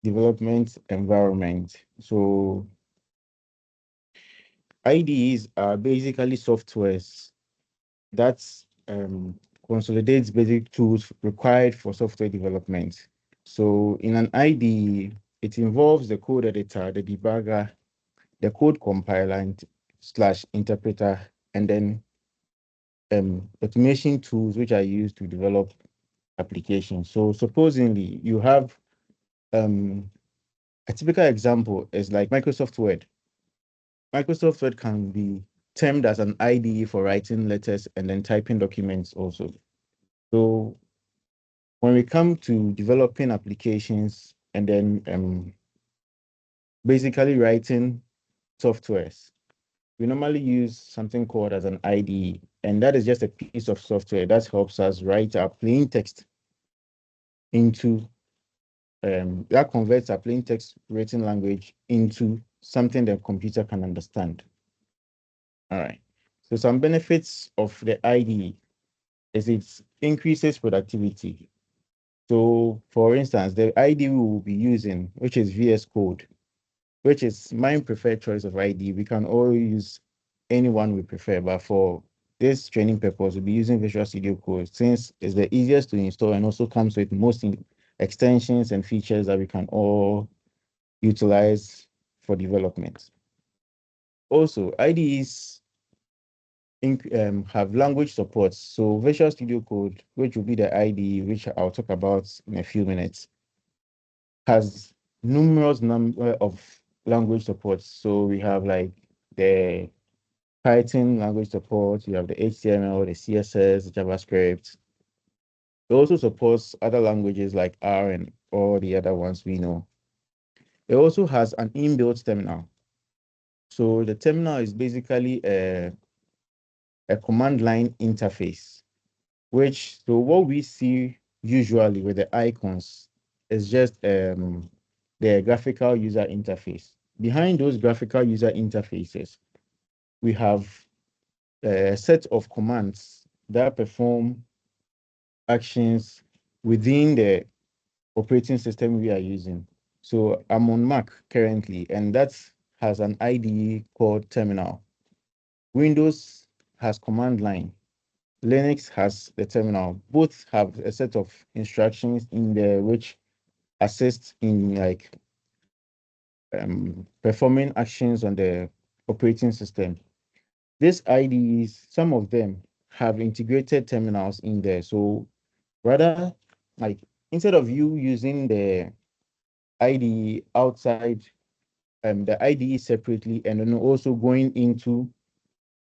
development environment. So IDEs are basically softwares that consolidates basic tools required for software development. So in an IDE, it involves the code editor, the debugger, the code compiler / interpreter, and then automation tools which are used to develop applications. So supposedly you have a typical example is like Microsoft Word. Microsoft Word can be termed as an IDE for writing letters and then typing documents also. So when we come to developing applications and then basically writing softwares, we normally use something called as an IDE, and that is just a piece of software that helps us write our plain text into that converts our plain text written language into something the computer can understand. All right. So some benefits of the IDE is it increases productivity. So for instance, the IDE we will be using, which is VS Code, which is my preferred choice of IDE. We can all use any one we prefer, but for this training purpose, we'll be using Visual Studio Code since it's the easiest to install and also comes with most extensions and features that we can all utilize for development. Also, IDEs have language support. So Visual Studio Code, which will be the IDE, which I'll talk about in a few minutes, has numerous number of language supports. So we have like the Python language support, you have the HTML, the CSS, JavaScript. It also supports other languages like R and all the other ones we know. It also has an inbuilt terminal. So the terminal is basically a command line interface, so what we see usually with the icons is just the graphical user interface. Behind those graphical user interfaces, we have a set of commands that perform actions within the operating system we are using. So I'm on Mac currently, and that has an IDE called terminal. Windows has command line. Linux has the terminal. Both have a set of instructions in there which assist in like performing actions on the operating system. These IDEs, some of them have integrated terminals in there. So rather, like instead of you using the IDE outside the IDE separately and then also going into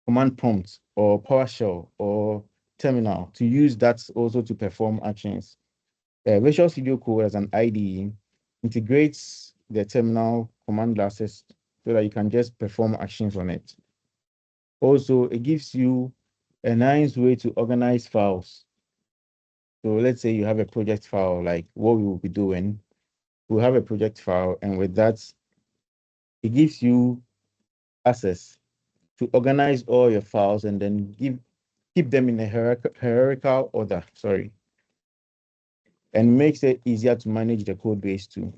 command prompt or PowerShell or terminal to use that also to perform actions. Visual Studio Code as an IDE integrates the terminal command classes so that you can just perform actions on it. Also, it gives you a nice way to organize files. So let's say you have a project file, like what we will be doing. We'll have a project file, and with that, it gives you access to organize all your files and then keep them in a hierarchical order, and makes it easier to manage the code base too.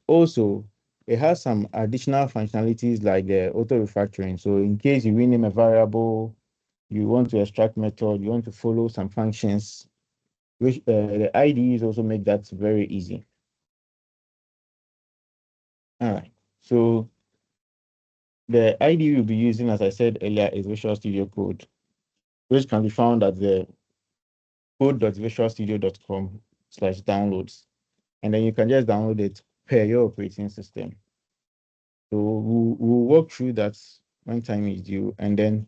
Also, it has some additional functionalities like the auto refactoring. So in case you rename a variable, you want to extract method, you want to follow some functions, which the IDEs also make that very easy. All right. So the IDE we'll be using, as I said earlier, is Visual Studio Code, which can be found at the code.visualstudio.com/downloads. And then you can just download it per your operating system. So we'll walk through that when time is due. And then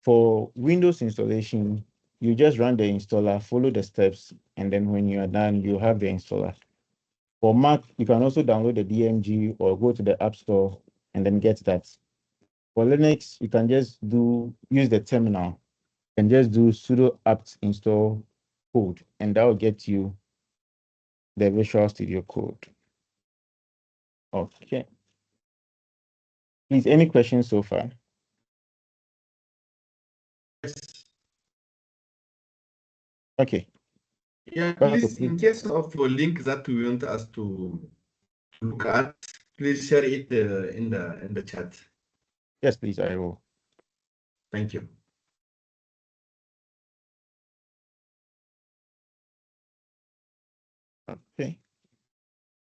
for Windows installation, you just run the installer, follow the steps, and then when you are done, you have the installer. For Mac, you can also download the DMG or go to the App Store and then get that. For Linux, you can just use the terminal and just do sudo apt install code, and that will get you the Visual Studio Code. Okay. Please, any questions so far? Okay. Yeah, please, in case of a link that we want us to look at, please share it in the chat. Yes, please, I will. Thank you. Okay.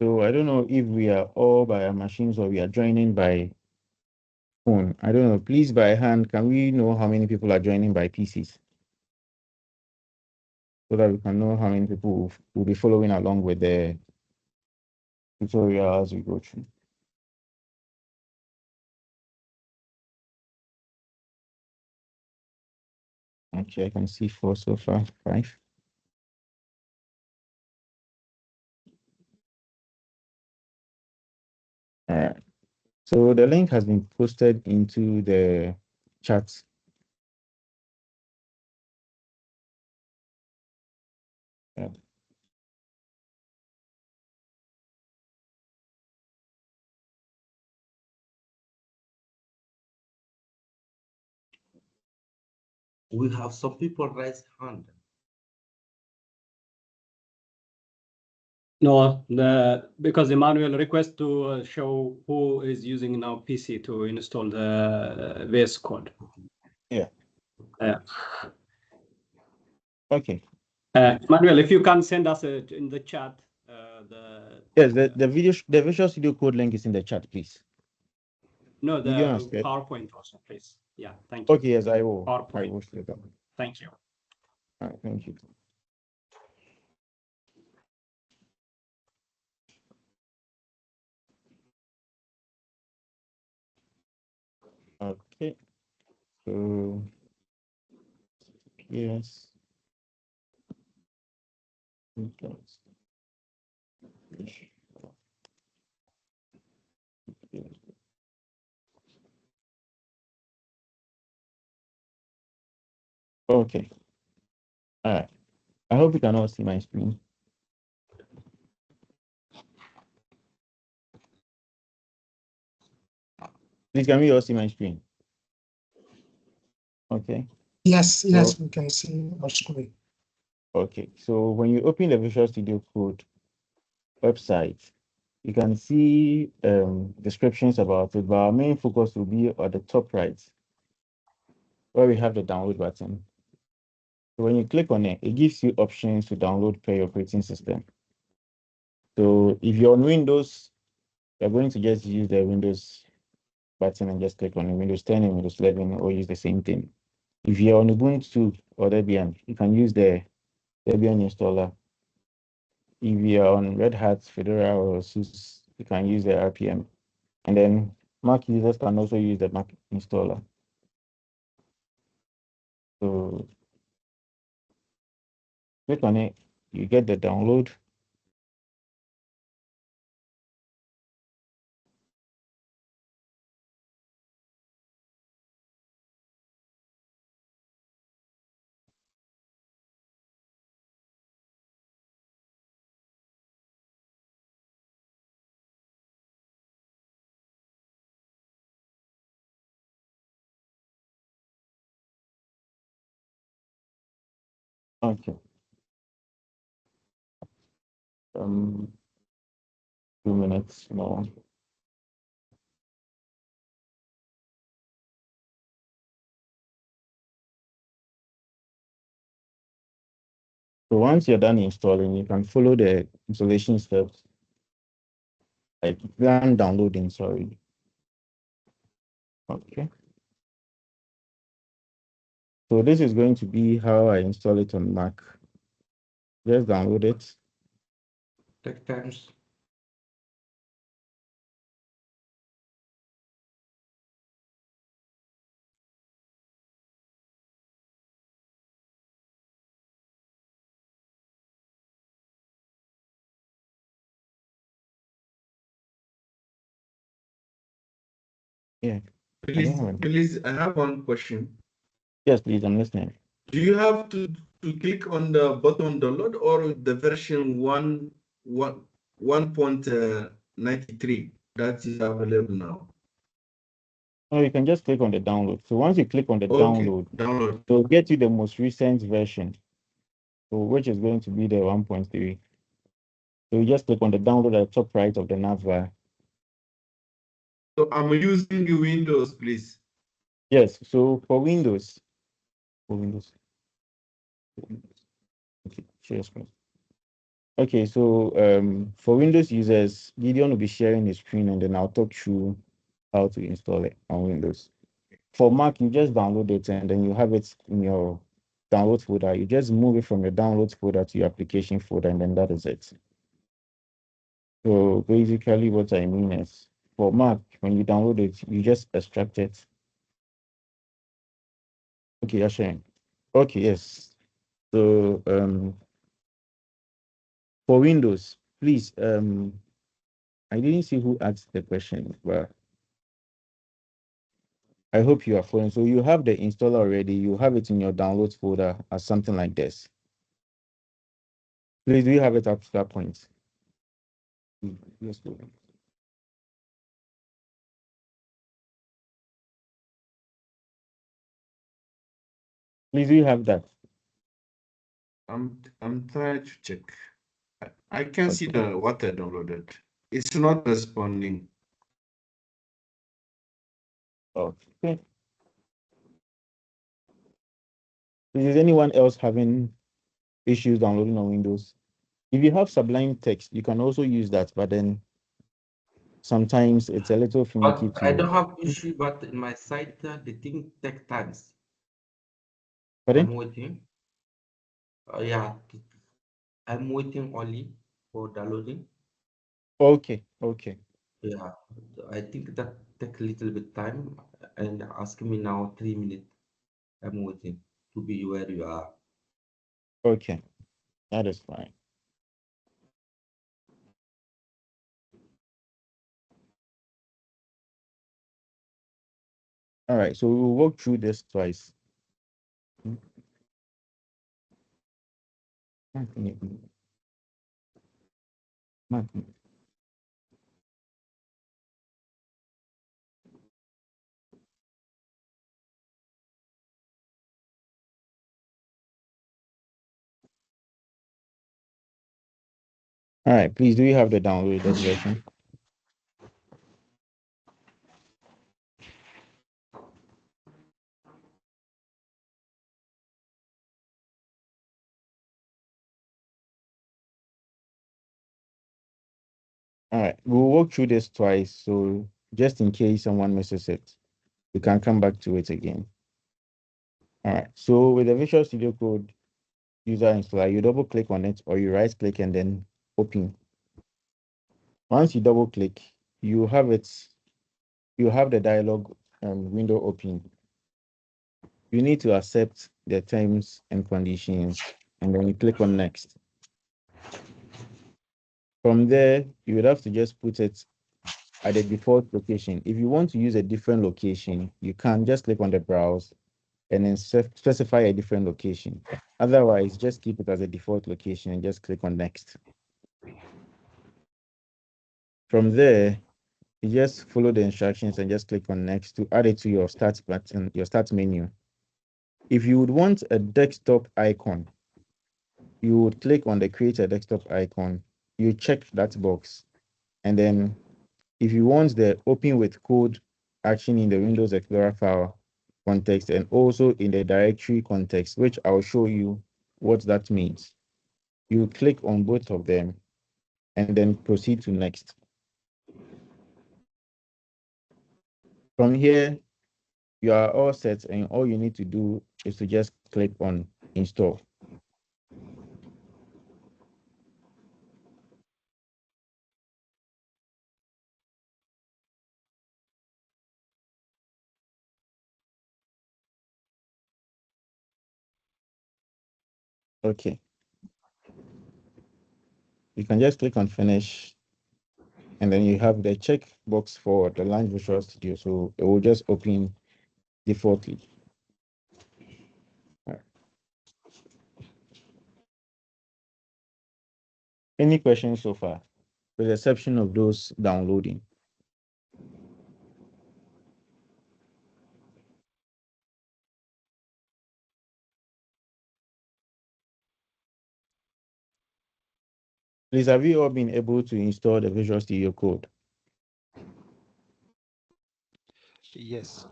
So I don't know if we are all by our machines or we are joining by phone. I don't know. Please, by hand, can we know how many people are joining by PCs? So that we can know how many people will be following along with the tutorial as we go through. Okay, I can see 4 so far, 5. All right. So the link has been posted into the chat. Yeah. We have some people raise hand. No, because the manual request to show who is using now PC to install the VS Code. Yeah. Yeah. Okay. Manuel, if you can send us in the chat yes, the Visual Studio Code link is in the chat, please. No, the PowerPoint also, please. Yeah, thank you. Okay, yes, I will. PowerPoint. I will share that. Thank you. All right, thank you. Okay. So yes. Okay. All right. I hope you can all see my screen. Please, can we all see my screen? Okay. Yes, yes, we can see our screen. Okay. So when you open the Visual Studio Code website, you can see descriptions about it, but our main focus will be at the top right, where we have the download button. So when you click on it, it gives you options to download per your operating system. So if you're on Windows, you're going to just use the Windows button and just click on it. Windows 10 and Windows 11 or use the same thing. If you're on Ubuntu or Debian, you can use the Debian installer. If you're on Red Hat, Fedora, or SUSE, you can use the RPM. And then Mac users can also use the Mac installer. So click on it, you get the download. Okay. 2 minutes more. So once you're done installing, you can follow the installation steps, like plan downloading, sorry. Okay. So this is going to be how I install it on Mac. Just download it. Take times. Yeah. Please, I have one question. Yes, please, I'm listening. Do you have to click on the button download or the version 1.93 that is available now? No, you can just click on the download. So once you click on the download, download, it'll get you the most recent version. So which is going to be the 1.3. So you just click on the download at the top right of the nav bar. So I'm using Windows, please. Yes, so for Windows. Okay, share your screen. Okay, so for Windows users, Gideon will be sharing his screen and then I'll talk through how to install it on Windows. For Mac, you just download it and then you have it in your download folder. You just move it from your downloads folder to your application folder, and then that is it. So basically what I mean is for Mac, when you download it, you just extract it. Okay, you're sharing. Okay, yes. So for Windows, please, I didn't see who asked the question, but I hope you are following. So you have the installer already. You have it in your downloads folder as something like this. Please, do you have it up to that point? Yes, please. Please, do you have that? I'm trying to check. I can see Okay. the what I downloaded. It's not responding. Okay. Is anyone else having issues downloading on Windows? If you have Sublime Text, you can also use that, but then sometimes it's a little finicky But I to. don't have issue, but in my site, the thing take times. Pardon? I'm waiting. Yeah, I'm waiting only for downloading. Okay, okay, Yeah, I think that take a little bit time and ask me now 3 minutes. I'm waiting to be where you are. okay. That is fine. All right, so we'll walk through this twice. All right, please, do you have the downloaded version? All right, we'll walk through this twice, so just in case someone misses it, we can come back to it again. All right, so with the Visual Studio Code user installer, you double click on it or you right click and then open. Once you double click, you have it, you have the dialog window open. You need to accept the terms and conditions, and then you click on next. From there, you would have to just put it at the default location. If you want to use a different location, you can just click on the browse and then specify a different location. Otherwise, just keep it as a default location and just click on next. From there, you just follow the instructions and just click on next to add it to your start button, your start menu. If you would want a desktop icon, you would click on the create a desktop icon. You check that box. And then if you want the open with code action in the Windows Explorer file context and also in the directory context, which I'll show you what that means, you click on both of them and then proceed to next. From here, you are all set and all you need to do is to just click on install. Okay. You can just click on finish and then you have the check box for the Launch Visual Studio. So it will just open defaultly. All right. Any questions so far, with the exception of those downloading? Please, have you all been able to install the Visual Studio Code? Yes.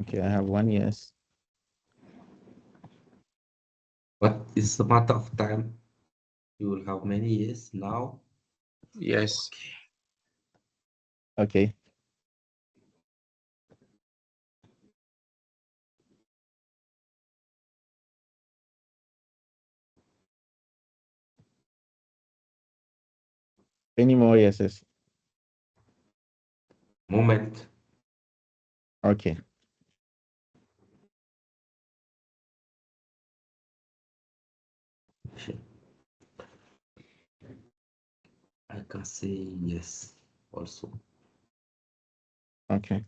Okay, I have 1 yes. But it's a matter of time. You will have many years now. Yes. Okay. Any more yeses? Moment. Okay. I can say yes also. Okay.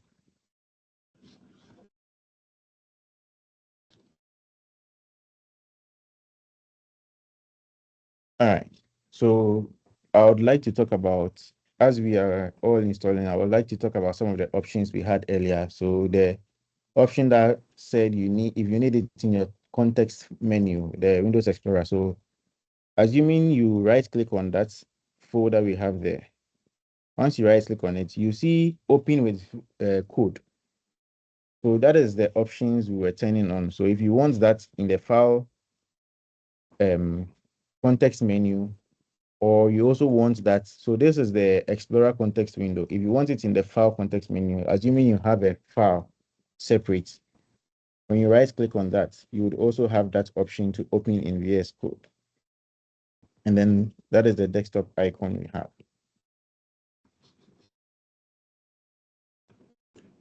All right. So I would like to talk about, as we are all installing, I would like to talk about some of the options we had earlier. So the option that said you need, if you need it in your context menu, the Windows Explorer. So assuming you right click on that folder we have there. Once you right click on it, you see open with code. So that is the options we were turning on. So if you want that in the file context menu, or you also want that, so this is the Explorer context window. If you want it in the file context menu, assuming you have a file separate, when you right click on that, you would also have that option to open in VS Code. And then that is the desktop icon we have.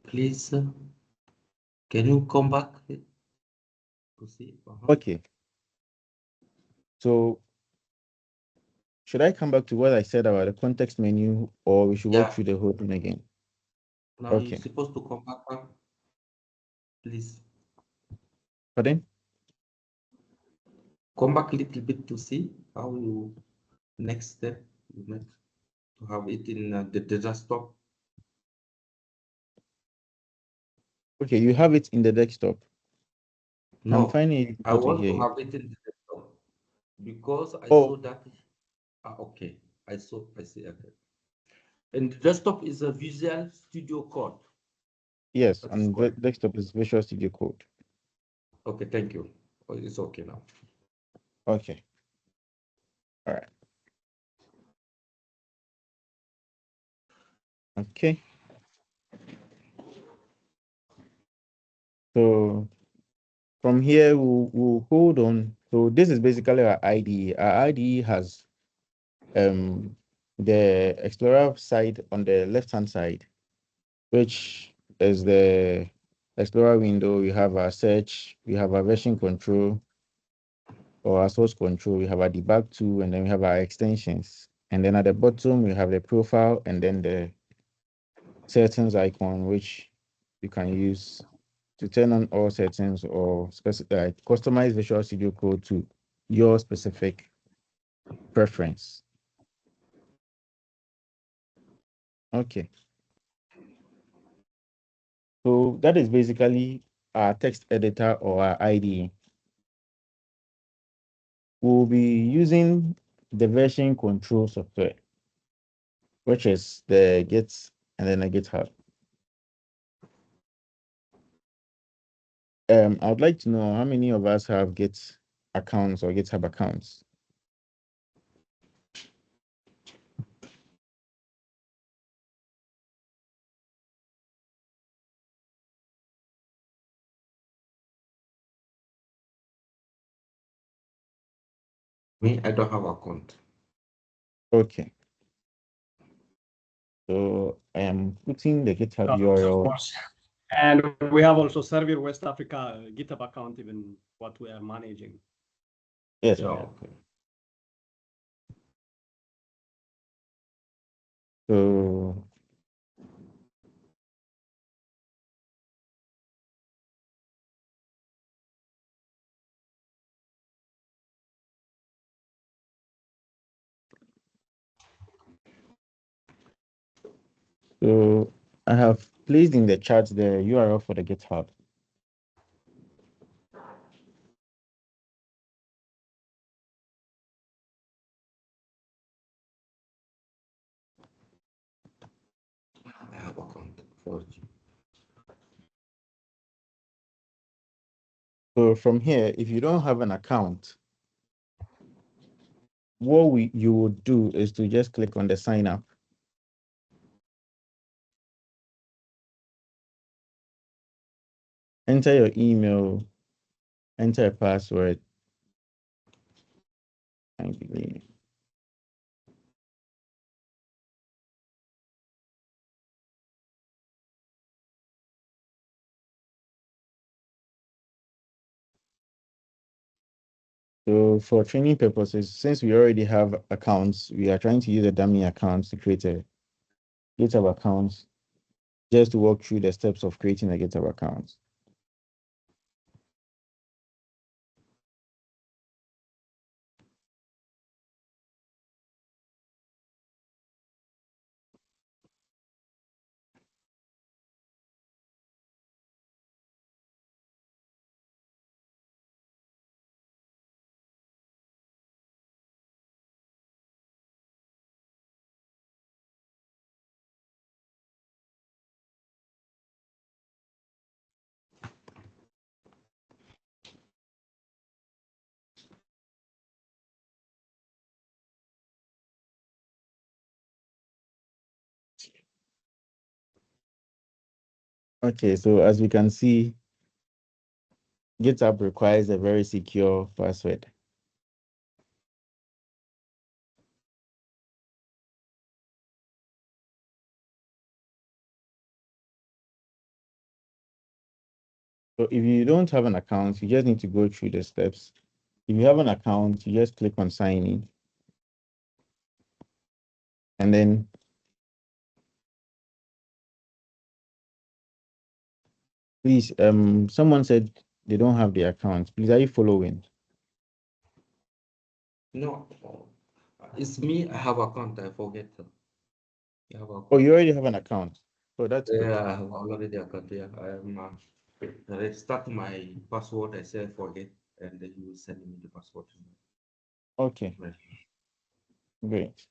Please, can you come back to see? Okay. So should I come back to what I said about the context menu, or we should walk Yeah. through the whole thing again? Now Okay. you're supposed to come back, please. Pardon? Come back a little bit to see how you next step you make to have it in the desktop. Okay, you have it in the desktop. No, I'm finding it I difficult to want hear to you. have it in the desktop because I Oh. saw that. Okay, I see. Okay. And the desktop is a Visual Studio Code. Yes, That's and correct. desktop is Visual Studio Code. Okay, thank you. Oh, it's okay now. Okay. All right. Okay. So from here, we'll hold on. So this is basically our IDE. Our IDE has the Explorer side on the left-hand side, which is the Explorer window. We have our search, we have our version control, or our source control, we have our debug tool, and then we have our extensions. And then at the bottom, we have the profile and then the settings icon, which you can use to turn on all settings or customize Visual Studio Code to your specific preference. Okay. So that is basically our text editor or our IDE. We'll be using the version control software, which is the Git and then the GitHub. I would like to know how many of us have Git accounts or GitHub accounts. Me, I don't have account. Okay. So I am putting the GitHub URL. Of course. And we have also Servir West Africa GitHub account, even what we are managing. Yes. Yeah, we have. okay. So I have placed in the chat the URL for the GitHub. 4G. So from here, if you don't have an account, what you would do is to just click on the sign up. Enter your email, enter a password. So for training purposes, since we already have accounts, we are trying to use a dummy account to create a GitHub account, just to walk through the steps of creating a GitHub account. Okay, so as we can see, GitHub requires a very secure password. So if you don't have an account, you just need to go through the steps. If you have an account, you just click on sign in. And then please, someone said they don't have the account. Please, are you following? No, it's me. I have account. I forget. You have account. Oh, you already have an account. Oh, that's good. Yeah, I have already account. Yeah, I am. Restart my password. I say forget, and then you will send me the password. Okay, Right. great.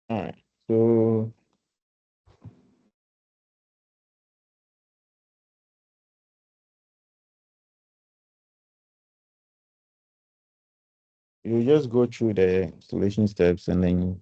All right, so you just go through the installation steps and then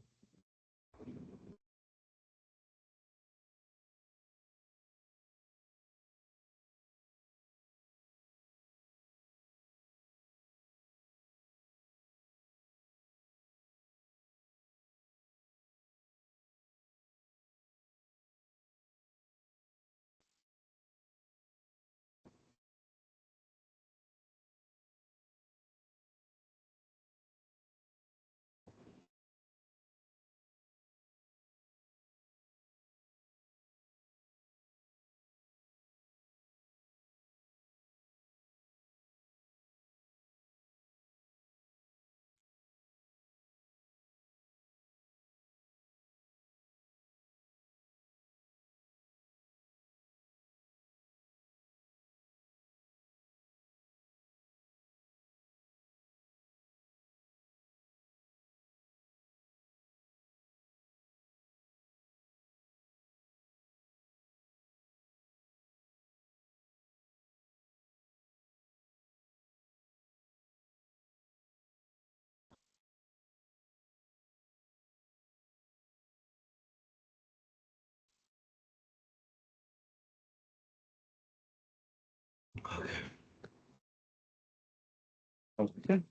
okay.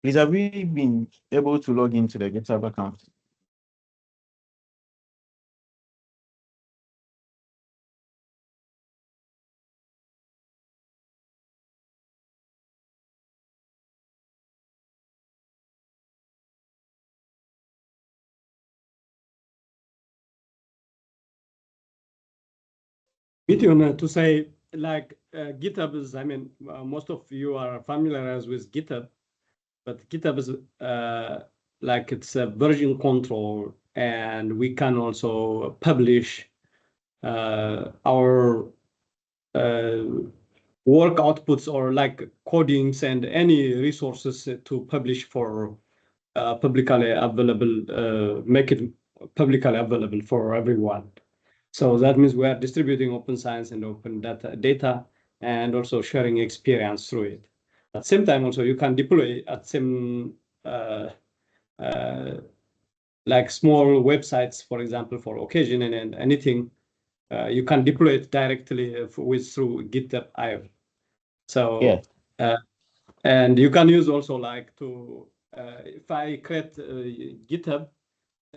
Please, have we been able to log into the GitHub account? Between to say like GitHub is, I mean, most of you are familiar with GitHub, but GitHub is like it's a version control, and we can also publish our work outputs or like codings and any resources to publish for publicly available, make it publicly available for everyone. So that means we are distributing open science and open data and also sharing experience through it. At the same time, also you can deploy at some like small websites, for example, for occasion and anything. You can deploy it directly through GitHub.io. So Yeah. and you can use also like to if I create GitHub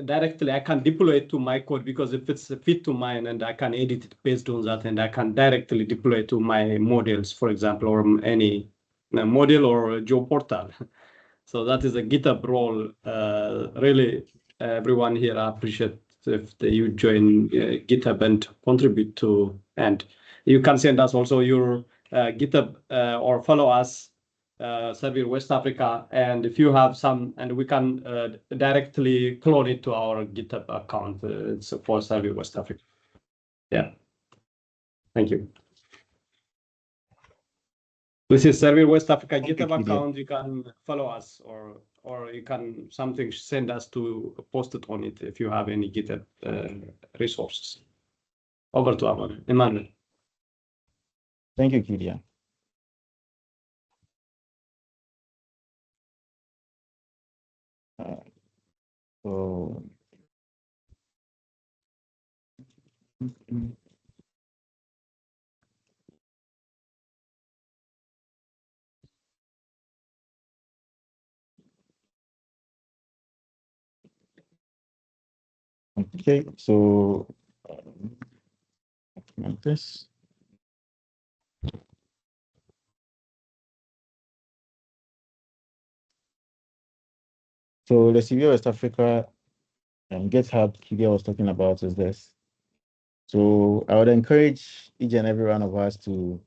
directly, I can deploy it to my code because if it's a fit to mine and I can edit it based on that, and I can directly deploy it to my models, for example, or any model or job portal. So that is a GitHub role. Really, everyone here appreciate if you join GitHub and contribute to, and you can send us also your GitHub or follow us, Servir West Africa, and if you have some, and we can directly clone it to our GitHub account. It's for Servir West Africa. Yeah. Thank you. This is Servir West Africa GitHub account. You can follow us, or you can something send us to post it on it if you have any GitHub resources. Over to Emmanuel. Thank you, Kidia. So okay, so like this. So the Servir West Africa GitHub Kidia was talking about is this. So I would encourage each and every one of us to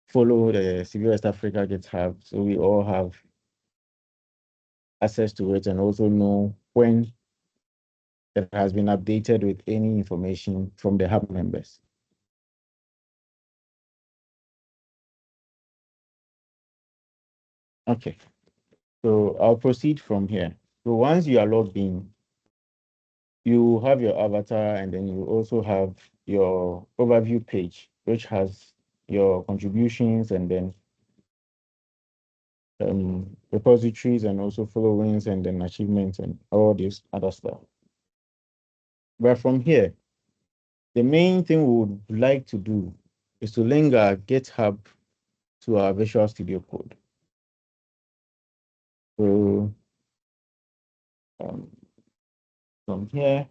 follow the Servir West Africa GitHub so we all have access to it and also know when it has been updated with any information from the hub members. Okay, so I'll proceed from here. So once you are logged in, you have your avatar and then you also have your overview page, which has your contributions and then repositories and also followings and then achievements and all this other stuff. But from here, the main thing we would like to do is to link our GitHub to our Visual Studio Code. So from here,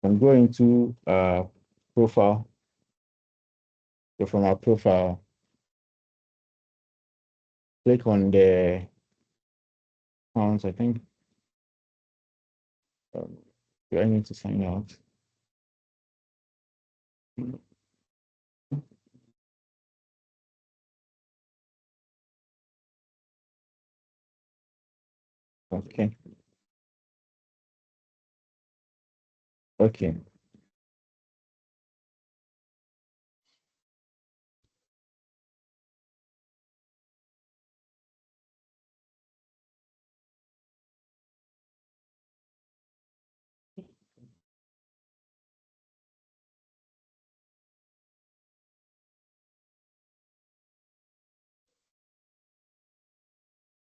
I'm going to profile. So from our profile, click on the accounts, I think. Do I need to sign out? Okay. Okay.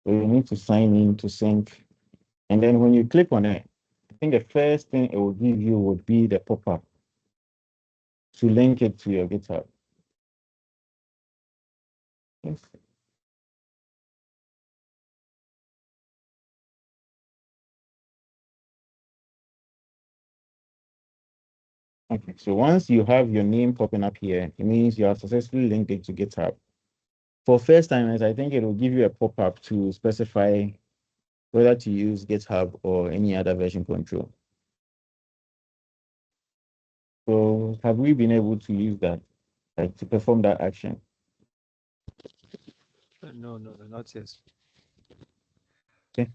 So you need to sign in to sync. And then when you click on it, I think the first thing it will give you would be the pop-up to link it to your GitHub. Yes. Okay, so once you have your name popping up here, it means you have successfully linked it to GitHub. For first timers, I think it will give you a pop-up to specify whether to use GitHub or any other version control. So have we been able to use that, like to perform that action? No, not yet. Okay.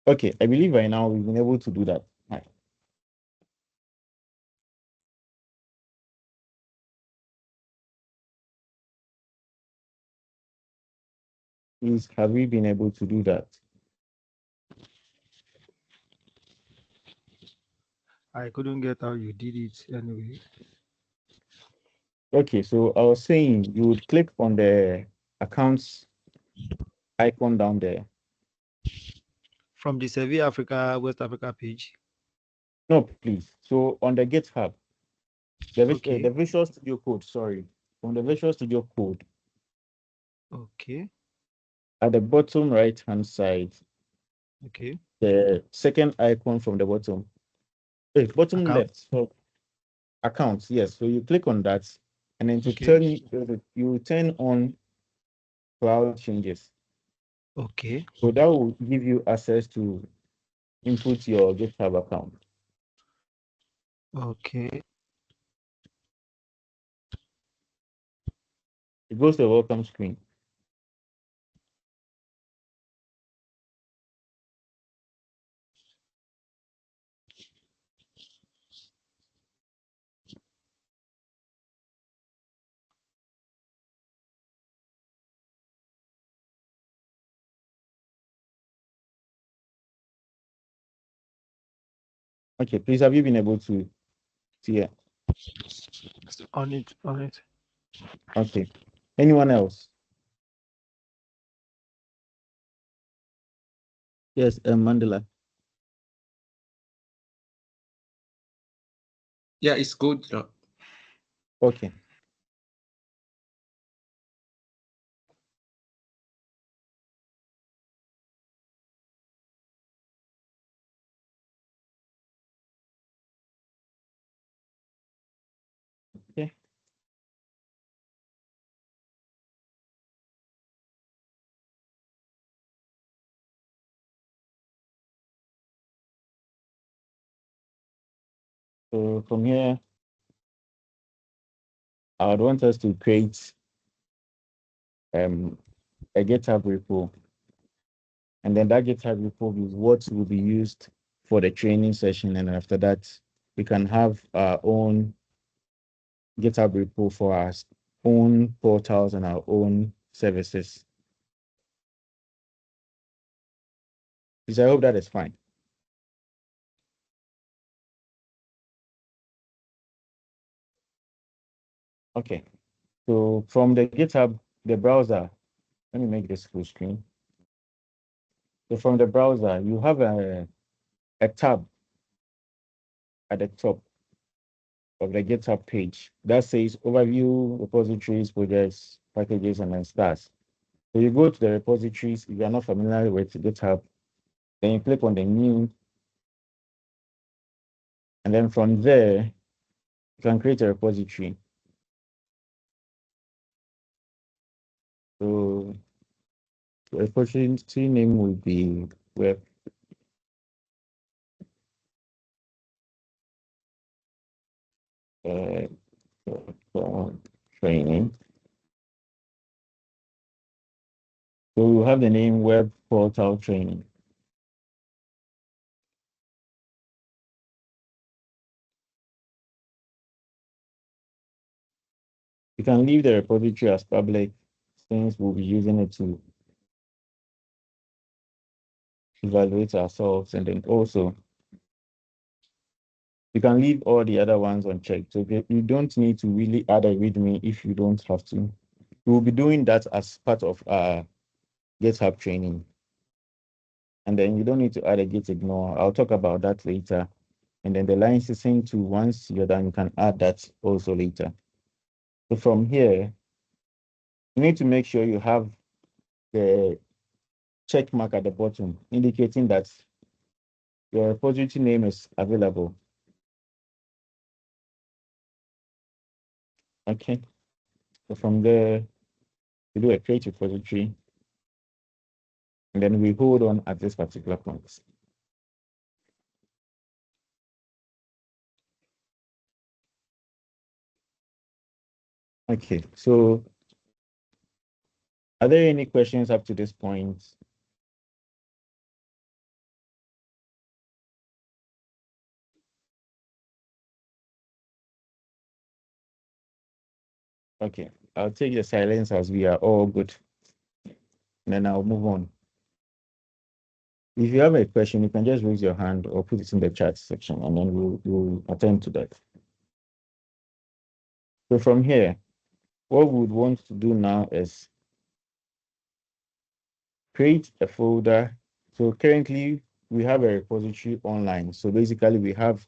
Okay, I believe by now we've been able to do that. Right. Please, have we been able to do that? I couldn't get how you did it anyway. Okay, so I was saying you would click on the accounts icon down there. From the Servir Africa, West Africa page. No, please. So on the GitHub, the Okay. Visual Studio Code, sorry. On the Visual Studio Code, Okay. at the bottom right-hand side, Okay. the second icon from the bottom, bottom Account. left, so accounts, yes. So you click on that, and then to Okay. you turn on cloud changes. Okay. So that will give you access to input your GitHub account. Okay. It goes to the welcome screen. Okay, please, have you been able to see it? On it. On it. Okay. Anyone else? Yes, Mandela. Yeah, it's good. Okay. Okay. So from here, I would want us to create a GitHub repo. And then that GitHub repo is what will be used for the training session. And after that, we can have our own GitHub repo for our own portals and our own services. Please, I hope that is fine. Okay. So from the GitHub, the browser, let me make this full screen. So from the browser, you have a tab at the top of the GitHub page that says overview, repositories, projects, packages, and then stars. So you go to the repositories. If you are not familiar with GitHub, then you click on the new, and then from there, you can create a repository. So the repository name will be web training. So we'll have the name web portal training. You can leave the repository as public since we'll be using it to evaluate ourselves. And then also, you can leave all the other ones unchecked. So you don't need to really add a README if you don't have to. We'll be doing that as part of our GitHub training. And then you don't need to add a git ignore. I'll talk about that later. And then the licensing too, once you're done, you can add that also later. So from here, you need to make sure you have the check mark at the bottom, indicating that your repository name is available. Okay. So from there, we do a create repository, and then we hold on at this particular point. Okay, so are there any questions up to this point? Okay, I'll take the silence as we are all good. And then I'll move on. If you have a question, you can just raise your hand or put it in the chat section, and then we'll attend to that. So from here, what we would want to do now is create a folder. So currently we have a repository online. So basically we have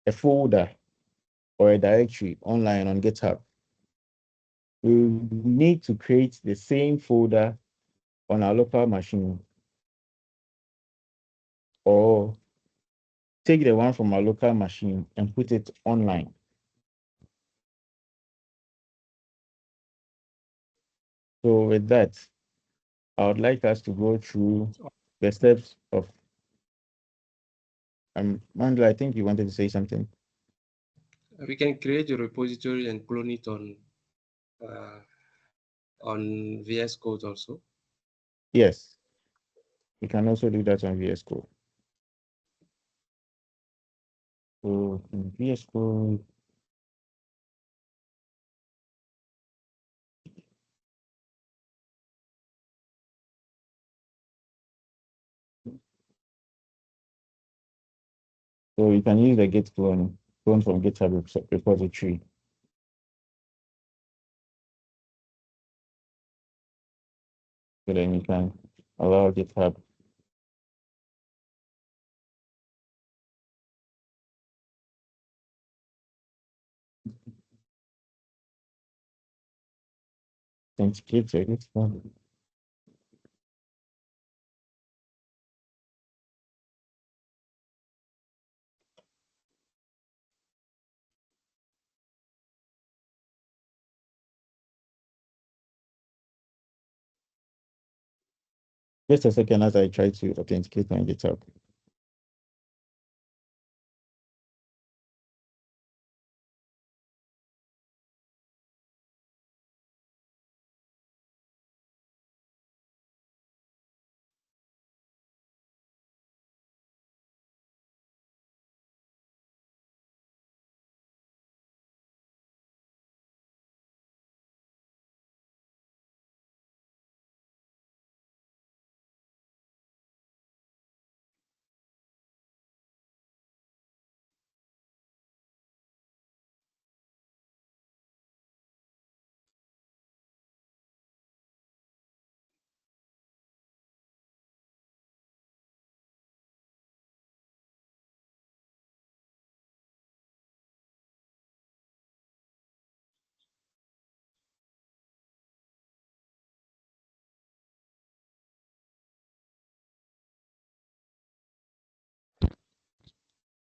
a folder or a directory online on GitHub. We need to create the same folder on our local machine, or take the one from our local machine and put it online. So with that, I would like us to go through the steps of Mandla, I think you wanted to say something. We can create a repository and clone it on VS Code also. Yes, we can also do that on VS Code. So in VS Code, so you can use the git clone from GitHub repository. So then you can allow GitHub authenticate your GitHub. Just a second as I try to authenticate my GitHub.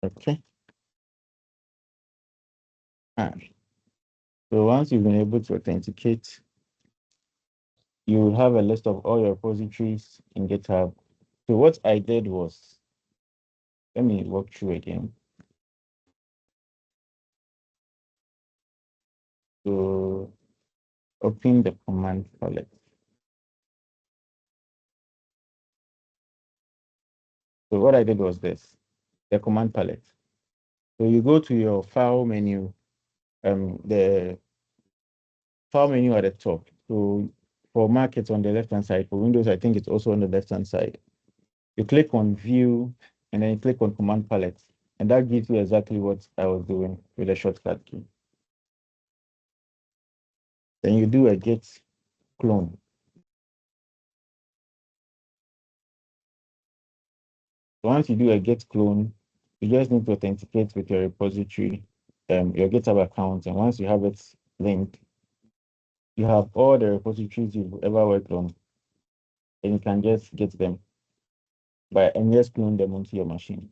Okay. So once you've been able to authenticate, you will have a list of all your repositories in GitHub. So what I did was, let me walk through again. So open the command palette. So what I did was this, the command palette. So you go to your file menu, the file menu at the top. So for Mac, it's on the left-hand side. For Windows, I think it's also on the left-hand side. You click on View, and then you click on Command Palette. And that gives you exactly what I was doing with the shortcut key. Then you do a git clone. Once you do a git clone, you just need to authenticate with your repository, your GitHub account. And once you have it linked, you have all the repositories you've ever worked on, and you can just get them and just clone them onto your machine.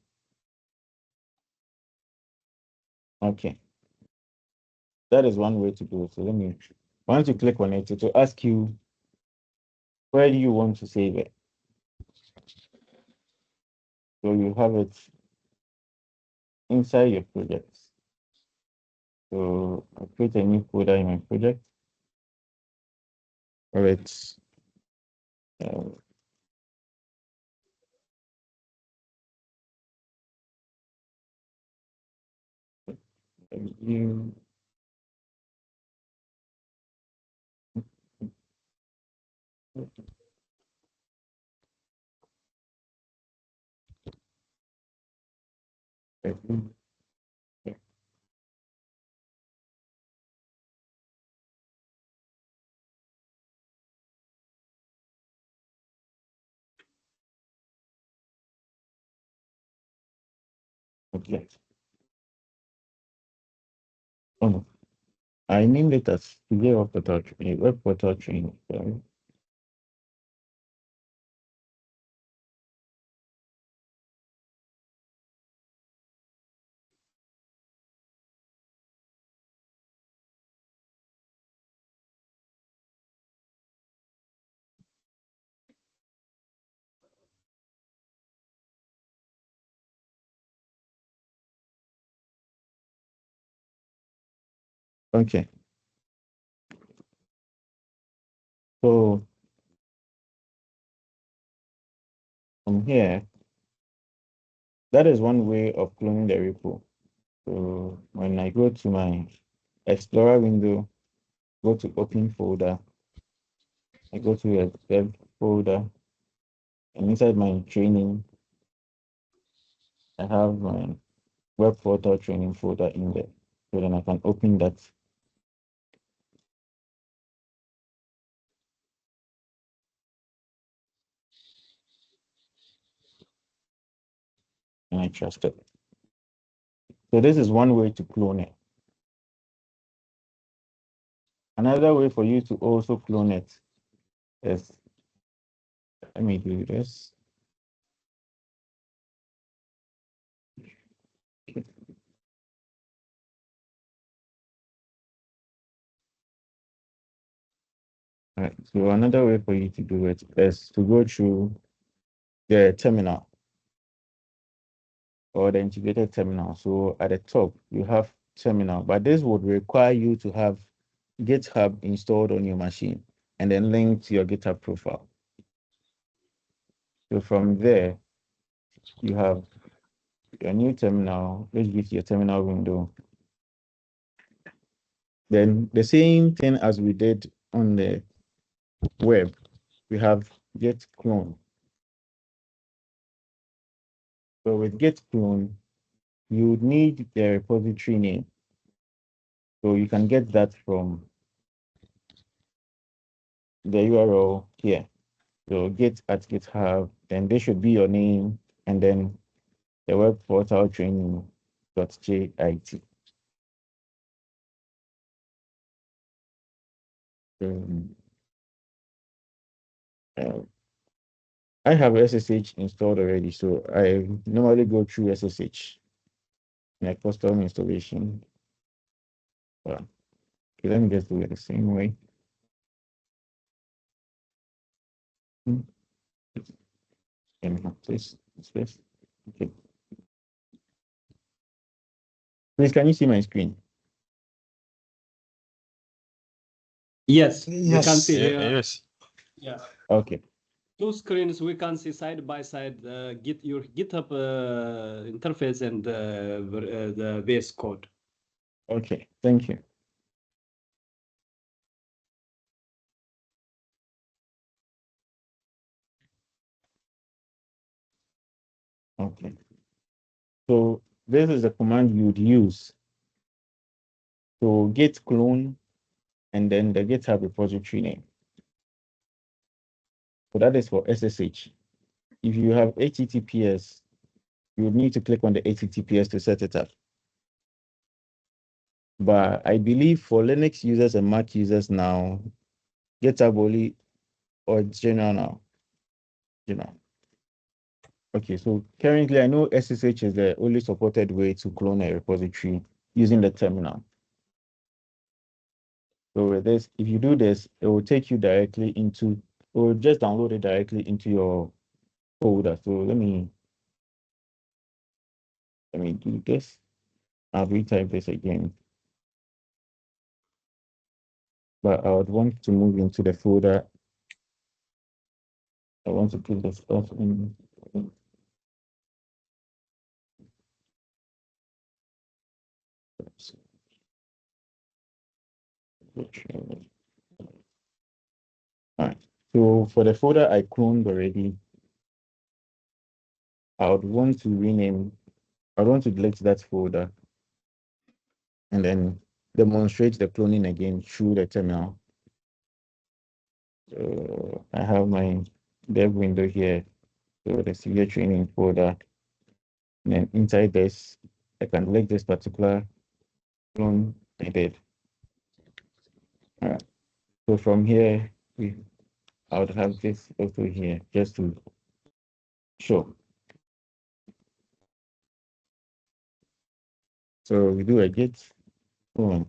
Okay, that is one way to do it. So once you click on it, it will ask you, where do you want to save it? So you have it inside your projects. So I'll create a new folder in my project. Or it's new Okay. Oh no. I named it as web portal training. Sorry. Okay. So from here, that is one way of cloning the repo. So when I go to my Explorer window, go to Open folder, I go to a web folder, and inside my training, I have my web portal training folder in there. So then I can open that. And I trust it. So this is one way to clone it. Another way for you to also clone it is, let me do this. All right. So another way for you to do it is to go through the terminal or the integrated terminal. So at the top, you have terminal, but this would require you to have GitHub installed on your machine and then link to your GitHub profile. So from there, you have your new terminal. Let's get your terminal window. Then the same thing as we did on the web, we have git clone. So with git clone, you would need the repository name. So you can get that from the URL here. So git at GitHub, then this should be your name, and then the web portal training.jit. Um, uh, I have SSH installed already, so I normally go through SSH in a custom installation. Okay, let me just do it the same way. And this. Okay. Please, can you see my screen? Yes, we can Yes. see. Yes. Yeah. Okay. Two screens we can see side by side your GitHub interface and the VS Code. Okay. Thank you. Okay. So this is the command you would use. So git clone and then the GitHub repository name. So that is for SSH. If you have HTTPS, you would need to click on the HTTPS to set it up. But I believe for Linux users and Mac users now, GitHub only or general now. General. Okay, so currently I know SSH is the only supported way to clone a repository using the terminal. So with this, if you do this, it will take you directly into, or just download it directly into your folder. So let me do this. I'll retype this again. But I would want to move into the folder. I want to put this stuff in. All right. So for the folder I cloned already, I would want to rename, I want to delete that folder and then demonstrate the cloning again through the terminal. So I have my dev window here. So the severe training folder. And then inside this, I can delete this particular clone I did. All right. So from here, I would have this also here just to show. So we do a git clone,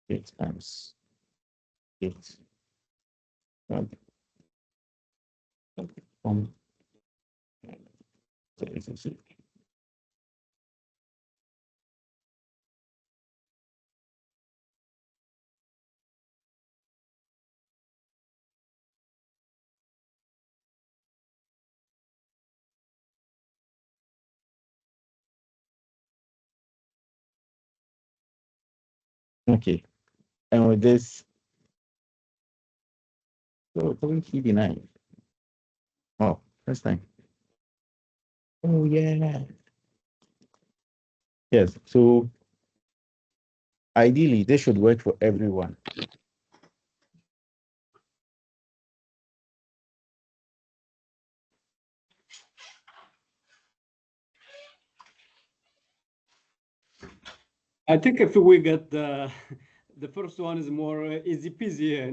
git times git um, okay. And with this, so KB9. Oh, first time. Oh yeah. Yes. So ideally, this should work for everyone. I think if we get the first one is more easy peasy,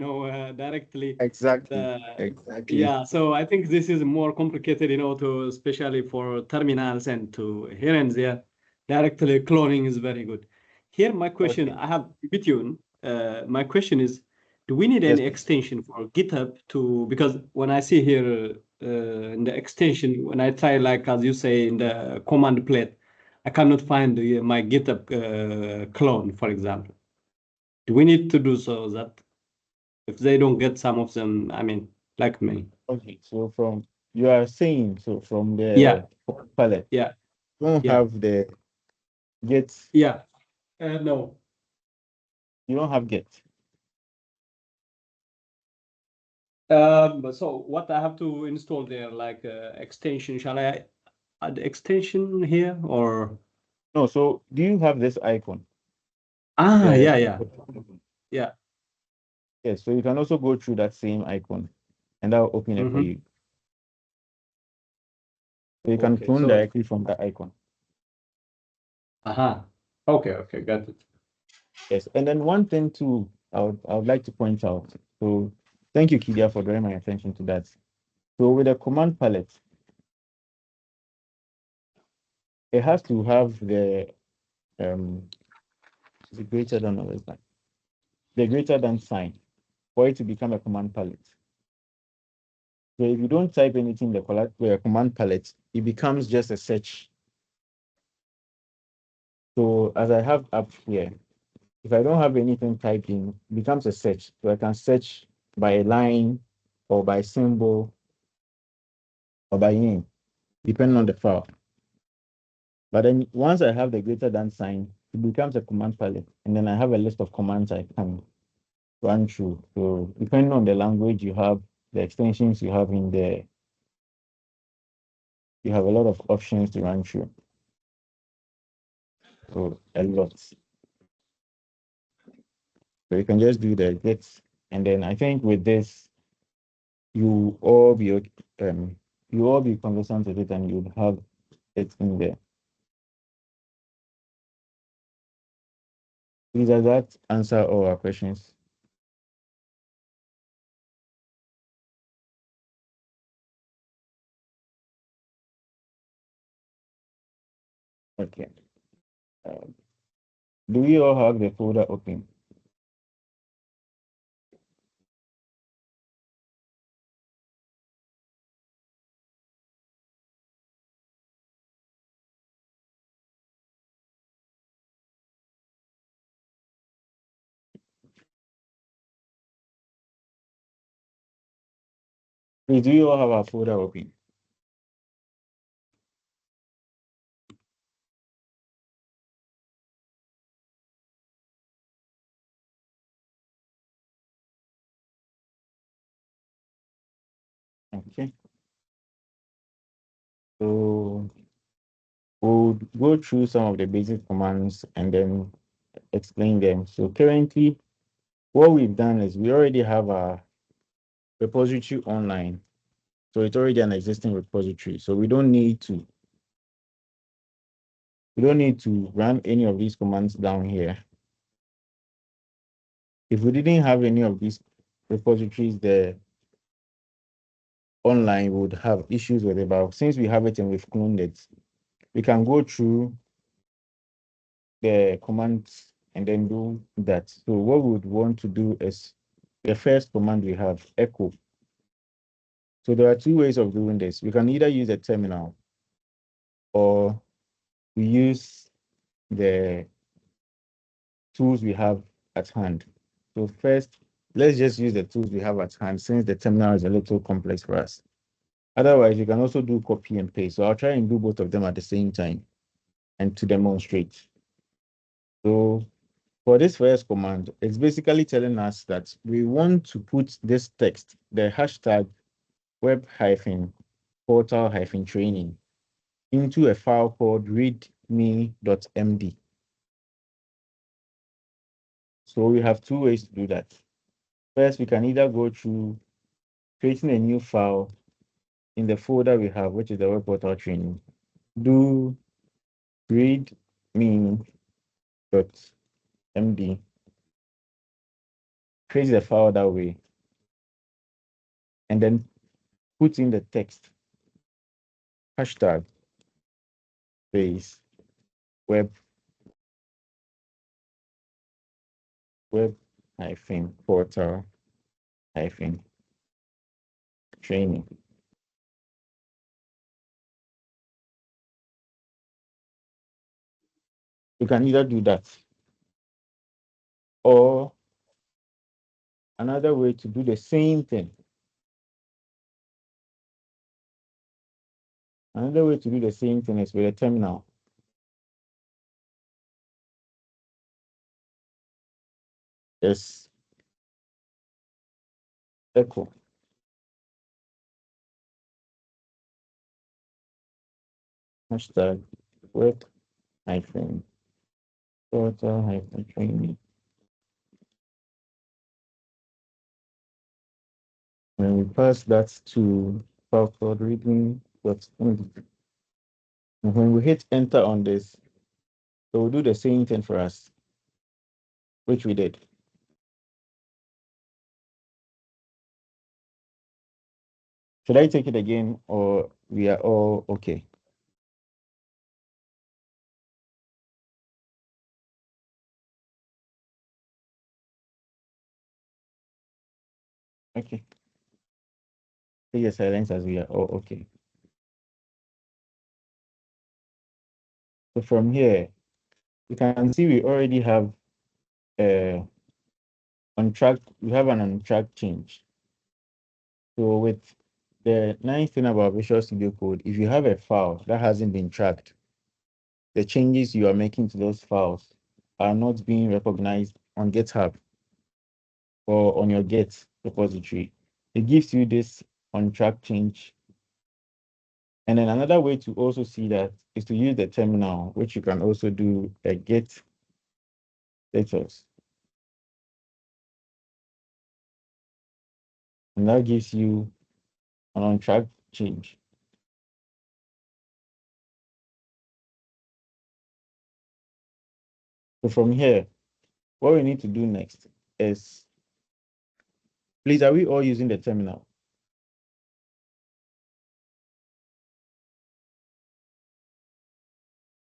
directly. Exactly. Exactly. Yeah, so I think this is more complicated, to especially for terminals and to here and there. Directly cloning is very good. Here, my question, Okay. I have between. My question is, do we need Yes, any please. extension for GitHub to, because when I see here in the extension, when I try, like as you say in the command plate, I cannot find my GitHub clone, for example. Do we need to do so that if they don't get some of them, I mean, like me? Okay. So from you are saying so from Yeah, the palette, yeah, you don't yeah, have the git. yeah. No. You don't have git. So what I have to install there, like extension, shall I add extension here or? No. So do you have this icon? Ah, The yeah. Yeah. yes. So you can also go through that same icon, and that will open it for Mm-hmm. you. So you can Okay. clone So, directly from that icon. okay, got it. Yes. And then one thing too, I would like to point out. So thank you, Kidia, for drawing my attention to that. So with the command palette, it has to have the greater than or less than, the greater than sign for it to become a command palette. So if you don't type anything in the command palette, it becomes just a search. So as I have up here, if I don't have anything typed in, it becomes a search. So I can search by a line or by symbol or by name, depending on the file. But then once I have the greater than sign, it becomes a command palette. And then I have a list of commands I can run through. So depending on the language you have, the extensions you have in there, you have a lot of options to run through. So a lot. So you can just do the git, and then I think with this, you all be you all be conversant with it, and you'd have it in there. Please, does that answer all our questions? Okay. Do we all have the folder open? Please, do you all have our folder open? Okay. So we'll go through some of the basic commands and then explain them. So currently, what we've done is we already have a repository online. So it's already an existing repository. So we don't need to run any of these commands down here. If we didn't have any of these repositories there online, we would have issues with it. But since we have it and we've cloned it, we can go through the commands and then do that. So what we would want to do is the first command we have, echo. So there are two ways of doing this. We can either use a terminal or we use the tools we have at hand. So first, let's just use the tools we have at hand since the terminal is a little complex for us. Otherwise, you can also do copy and paste. So I'll try and do both of them at the same time and to demonstrate. So for this first command, it's basically telling us that we want to put this text, the hashtag web-portal-training, into a file called readme.md. So we have two ways to do that. First, we can either go through creating a new file in the folder we have, which is the web portal training, do readme.md, create the file that way, and then put in the text, hashtag space web-portal-training. You can either do that, or another way to do the same thing. Another way to do the same thing is with a terminal. Yes, echo. Hashtag web-portal-training. When we pass that to file called readme.md, and when we hit enter on this, it will do the same thing for us, which we did. Should I take it again, or we are all okay? Okay. Take your silence as we are all okay. So from here, you can see we already have on track. We have an on track change. So with the nice thing about Visual Studio Code, if you have a file that hasn't been tracked, the changes you are making to those files are not being recognized on GitHub or on your Git repository. It gives you this on track change. And then another way to also see that is to use the terminal, which you can also do a git status. And that gives you an on track change. So from here, what we need to do next is, please, are we all using the terminal?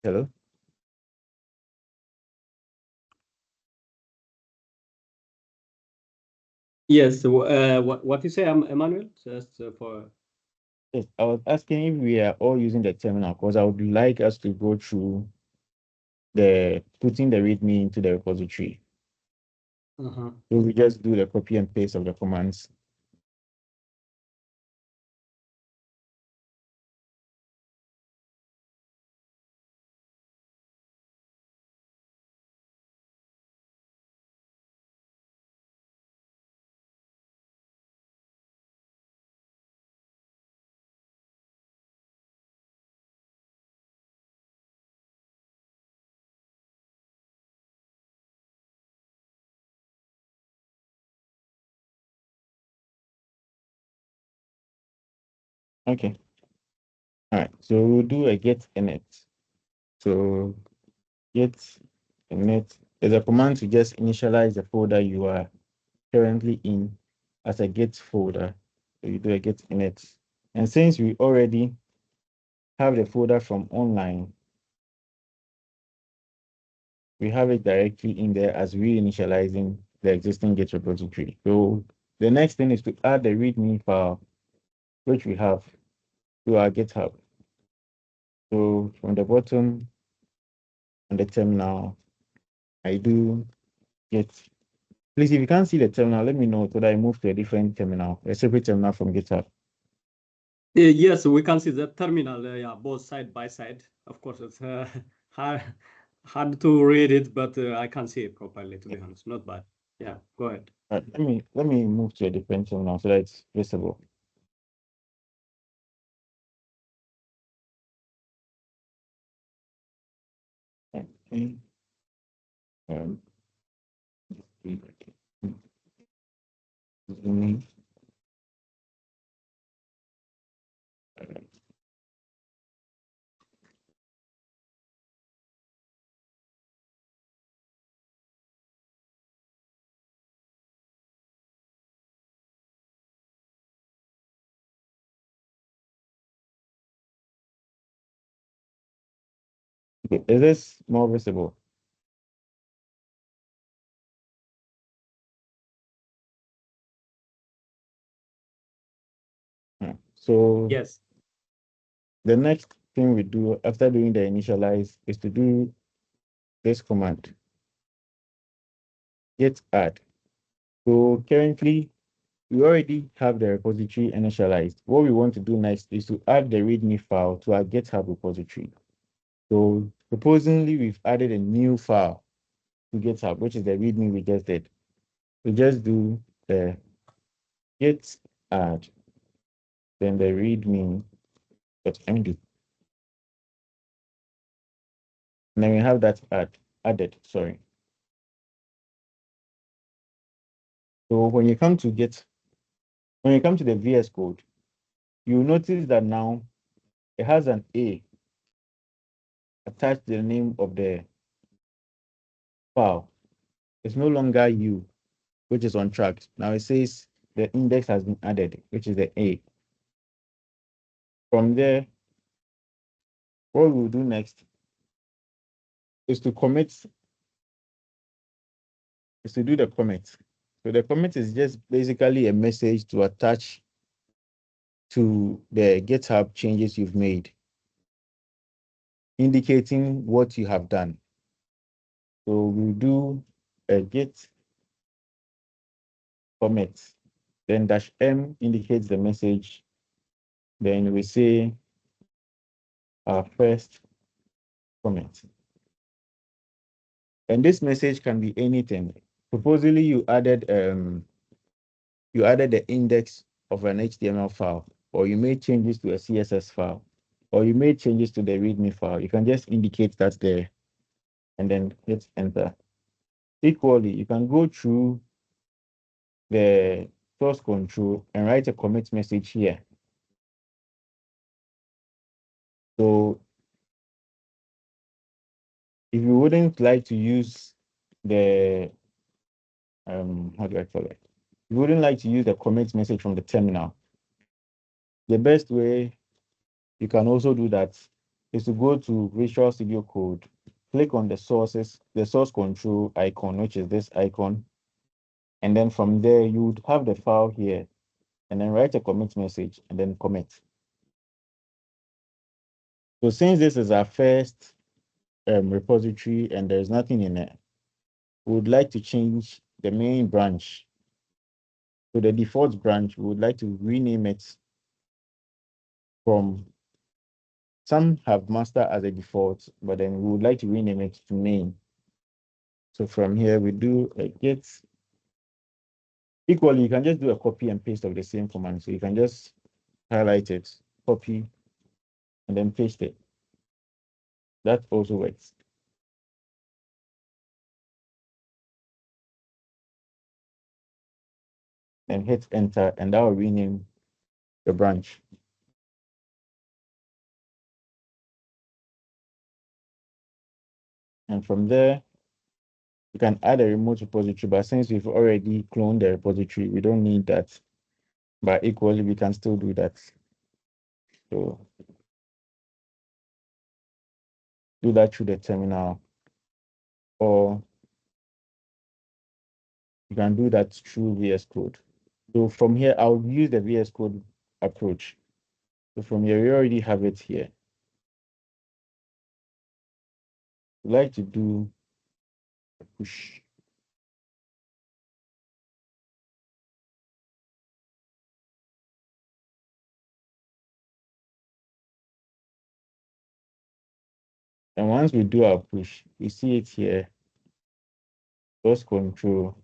Hello? Yes. What you say, Emmanuel? Just for. Yes, I was asking if we are all using the terminal because I would like us to go through the putting the README into the repository. So we just do the copy and paste of the commands. Okay. All right. So we'll do a get init. So get init is a command to just initialize the folder you are currently in as a get folder. So you do a get init. And since we already have the folder from online, we have it directly in there as reinitializing the existing Git repository. So the next thing is to add the README file, which we have, to our GitHub. So from the bottom on the terminal, I do get. Please, if you can't see the terminal, let me know so that I move to a different terminal, a separate terminal from GitHub. Yes, we can see the terminal, yeah, both side by side. Of course, it's hard to read it, but I can see it properly, to be honest. Not bad. Yeah, go ahead. All right, let me move to a different terminal so that it's visible. Okay. Zooming. Okay, is this more visible? So Yes. the next thing we do after doing the initialize is to do this command, get add. So currently we already have the repository initialized. What we want to do next is to add the README file to our GitHub repository. So supposedly we've added a new file to GitHub, which is the README we just did. We just do the git add, then the readme.md. And then we have that added, sorry. So when you come to the VS Code, you notice that now it has an A attached to the name of the file. It's no longer U, which is on track. Now it says the index has been added, which is the A. From there, what we'll do next is to do the commit. So the commit is just basically a message to attach to the GitHub changes you've made, indicating what you have done. So we'll do a git commit, then -m indicates the message. Then we say our first commit. And this message can be anything. Supposedly you added the index of an HTML file, or you made changes to a CSS file, or you made changes to the README file. You can just indicate that there and then hit enter. Equally, you can go through the source control and write a commit message here. So if you wouldn't like to use the how do I call it? You wouldn't like to use the commit message from the terminal. The best way you can also do that is to go to Visual Studio Code, click on the source control icon, which is this icon, and then from there you would have the file here, and then write a commit message and then commit. So since this is our first repository and there's nothing in it, we would like to change the main branch. So the default branch, we would like to rename it from, some have master as a default, but then we would like to rename it to main. So from here, we do a git. Equally, you can just do a copy and paste of the same command. So you can just highlight it, copy, and then paste it. That also works. And hit enter, and that will rename the branch. And from there, you can add a remote repository, but since we've already cloned the repository, we don't need that. But equally, we can still do that. So do that through the terminal, or you can do that through VS Code. So from here, I'll use the VS Code approach. So from here, we already have it here. We like to do a push. And once we do our push, we see it here. Source control.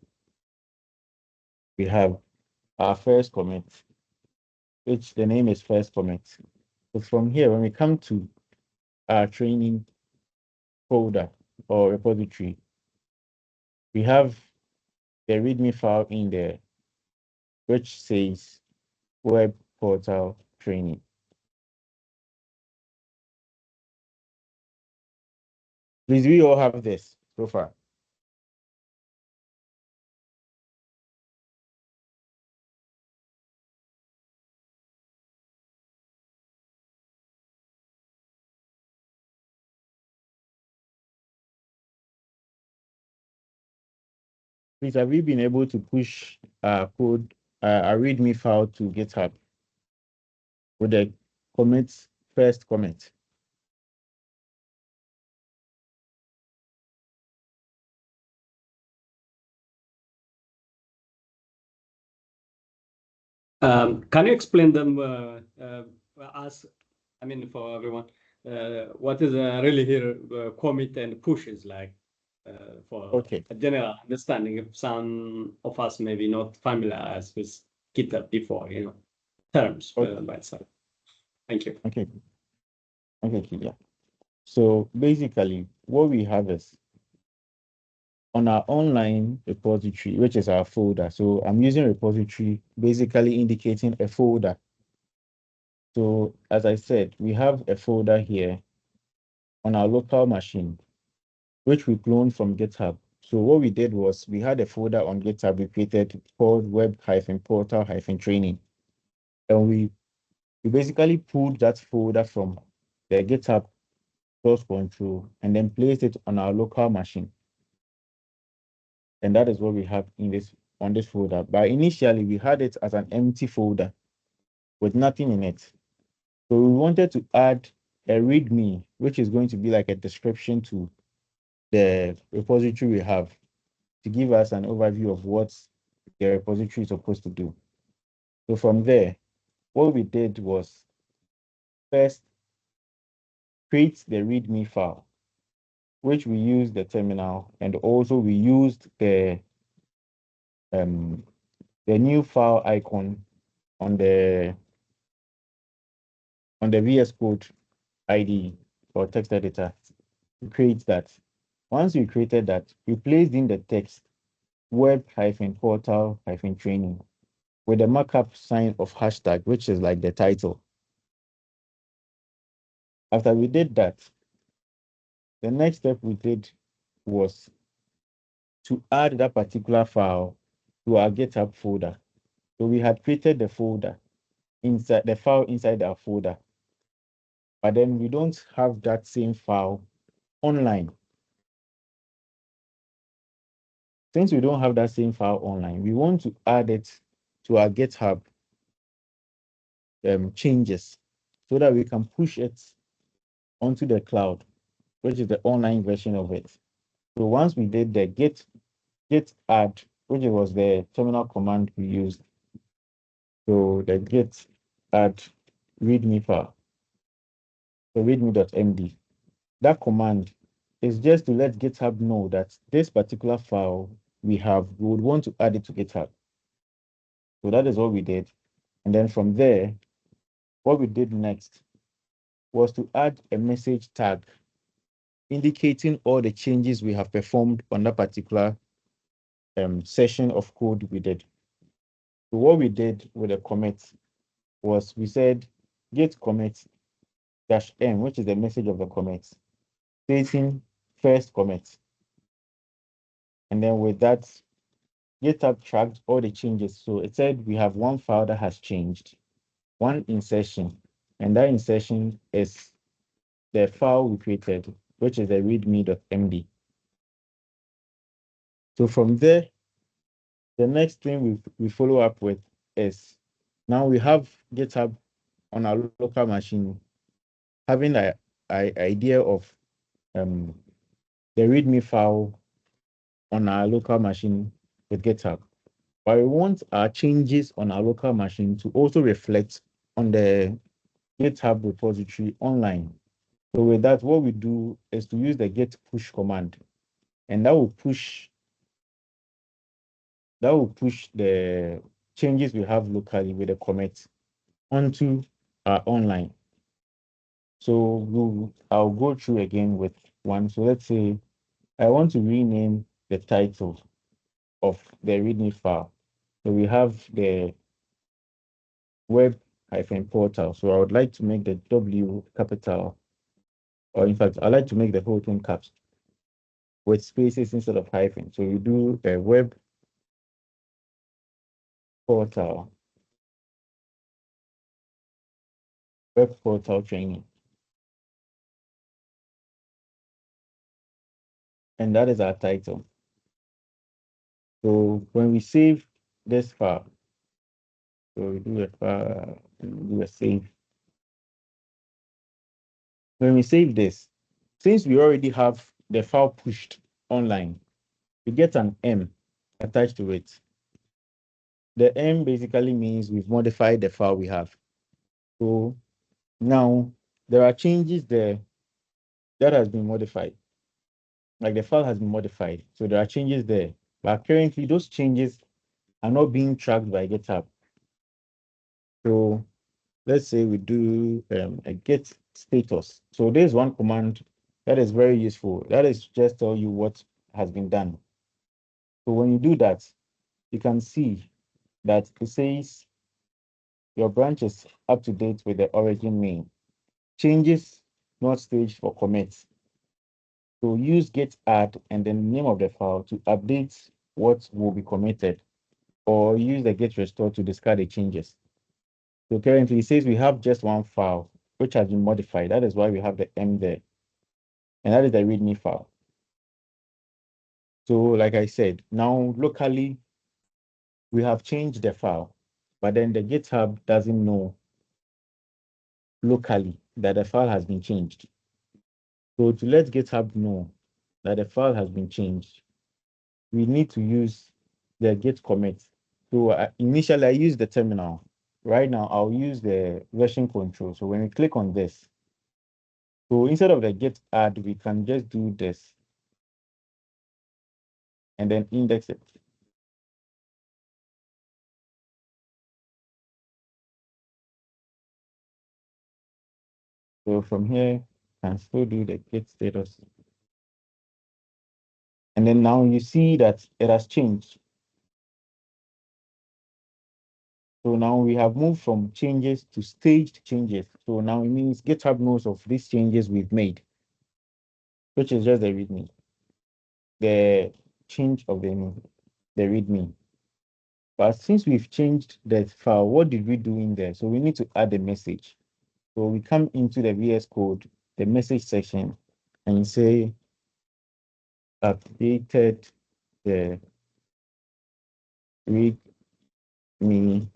We have our first commit, which the name is first commit. So from here, when we come to our training folder or repository, we have the README file in there, which says web portal training. Please, we all have this so far. Please, have you been able to push code, a README file to GitHub with the commit, first commit? Can you explain them as, I mean, for everyone, what is really here commit and push is like for a general understanding if some of us maybe not familiar with GitHub before, terms by itself. Thank you. Okay, yeah. So basically, what we have is on our online repository, which is our folder. So I'm using repository, basically indicating a folder. So as I said, we have a folder here on our local machine, which we cloned from GitHub. So what we did was we had a folder on GitHub we created called web-portal-training. And we basically pulled that folder from the GitHub source control and then placed it on our local machine. And that is what we have on this folder. But initially we had it as an empty folder with nothing in it. So we wanted to add a README, which is going to be like a description to the repository we have to give us an overview of what the repository is supposed to do. So from there, what we did was first create the README file, which we used the terminal, and also we used the new file icon on the VS Code IDE or text editor to create that. Once we created that, we placed in the text web-portal-training with a markup sign of hashtag, which is like the title. After we did that, the next step we did was to add that particular file to our GitHub folder. So we had created the folder inside the file inside our folder, but then we don't have that same file online. Since we don't have that same file online, we want to add it to our GitHub changes so that we can push it onto the cloud, which is the online version of it. So once we did the git add, which was the terminal command we used, so the git add readme file, so readme.md, that command is just to let GitHub know that this particular file we would want to add it to GitHub. So that is what we did. And then from there, what we did next was to add a message tag indicating all the changes we have performed on that particular session of code we did. So what we did with the commit was we said git commit -m, which is the message of the commit, stating first commit. And then with that, GitHub tracked all the changes. So it said we have one file that has changed, one insertion, and that insertion is the file we created, which is the readme.md. So from there, the next thing we follow up with is now we have GitHub on our local machine, having an idea of the README file on our local machine with GitHub. But we want our changes on our local machine to also reflect on the GitHub repository online. So with that, what we do is to use the git push command, and that will push the changes we have locally with the commit onto our online. So I'll go through again with one. So let's say I want to rename the title of the README file. So we have the web-portal. So I would like to make the W capital, or in fact, I like to make the whole thing caps with spaces instead of hyphen. So you do a web portal training. And that is our title. So when we save this file, so we do a save. When we save this, since we already have the file pushed online, we get an M attached to it. The M basically means we've modified the file we have. So now there are changes there that has been modified. Like the file has been modified. So there are changes there. But currently those changes are not being tracked by GitHub. So let's say we do a get status. So there's one command that is very useful. That is just tell you what has been done. So when you do that, you can see that it says your branch is up to date with the origin main. Changes not staged for commits. So use git add and then the name of the file to update what will be committed, or use the git restore to discard the changes. So currently it says we have just one file which has been modified. That is why we have the M there. And that is the README file. So like I said, now locally we have changed the file, but then the GitHub doesn't know locally that the file has been changed. So to let GitHub know that the file has been changed, we need to use the git commit. So initially I use the terminal. Right now I'll use the version control. So when we click on this, so instead of the git add, we can just do this and then index it. So from here, you can still do the git status. And then now you see that it has changed. So now we have moved from changes to staged changes. So now it means GitHub knows of these changes we've made, which is just the README, the change of the README. But since we've changed that file, what did we do in there? So we need to add a message. So we come into the VS Code, the message section, and say updated the readme.md.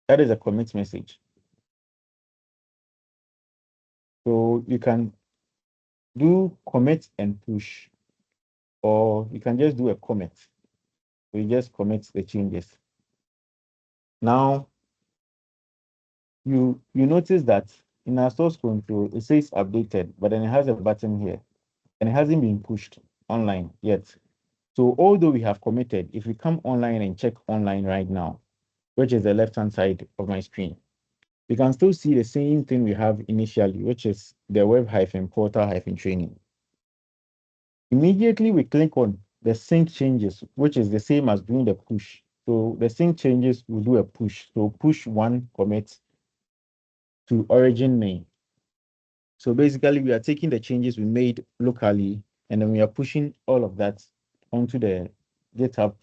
That is a commit message. So you can do commit and push, or you can just do a commit. So you just commit the changes. Now you notice that in our source control, it says updated, but then it has a button here and it hasn't been pushed online yet. So although we have committed, if we come online and check online right now, which is the left-hand side of my screen, we can still see the same thing we have initially, which is the web-portal-training. Immediately we click on the sync changes, which is the same as doing the push. So the sync changes will do a push. So push one commit to origin name. So basically, we are taking the changes we made locally, and then we are pushing all of that onto the GitHub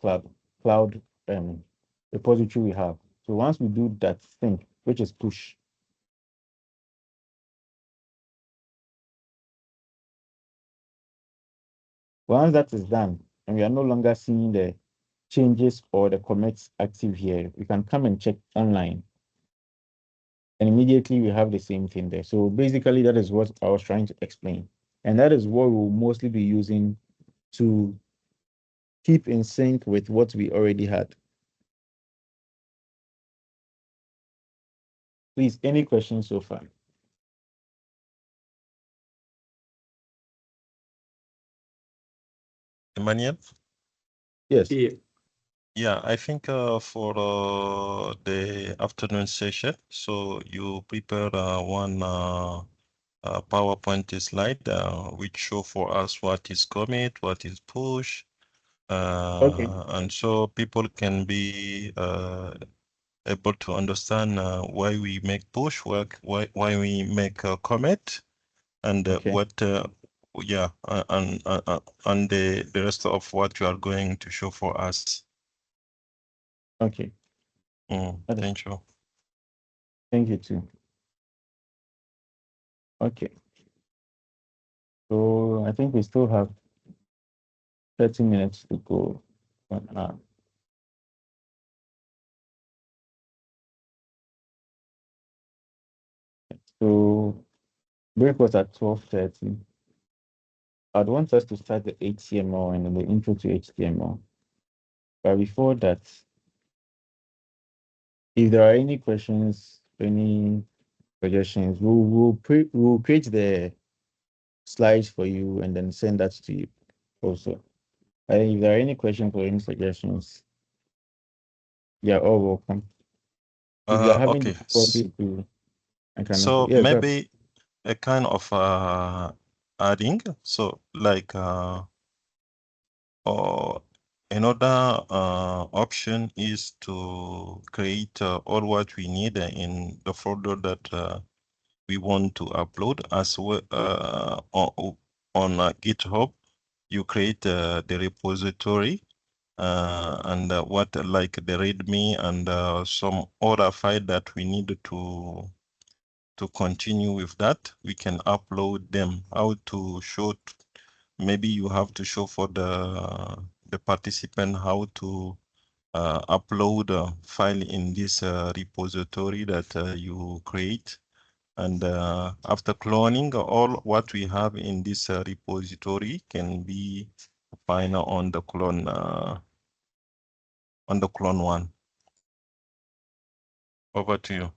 cloud repository we have. So once we do that thing, which is push, once that is done, and we are no longer seeing the changes or the commits active here, we can come and check online. And immediately we have the same thing there. So basically, that is what I was trying to explain. And that is what we'll mostly be using to keep in sync with what we already had. Please, any questions so far? Emmanuel? Yes. Yeah. Yeah, I think for the afternoon session, so you prepare one PowerPoint slide which show for us what is commit, what is push, Okay. and so people can be able to understand why we make push, why we make commit, and Okay. what yeah, and the rest of what you are going to show for us. Okay. Thank you. Thank you too. Okay. So I think we still have 30 minutes to go. 1 hour. So break was at 12:30. I'd want us to start the HTML and then the intro to HTML. But before that, if there are any questions, any suggestions, we'll create the slides for you and then send that to you also. If there are any questions or any suggestions, you're all welcome. If you are having Okay. difficulty to, I can So yeah, maybe a kind of adding, so like or another option is to create all what we need in the folder that we want to upload as well on GitHub. You create the repository and what like the README and some other file that we need to continue with that. We can upload them. How to show? Maybe you have to show for the participant how to upload a file in this repository that you create. And after cloning, all what we have in this repository can be found on the clone one. Over to you.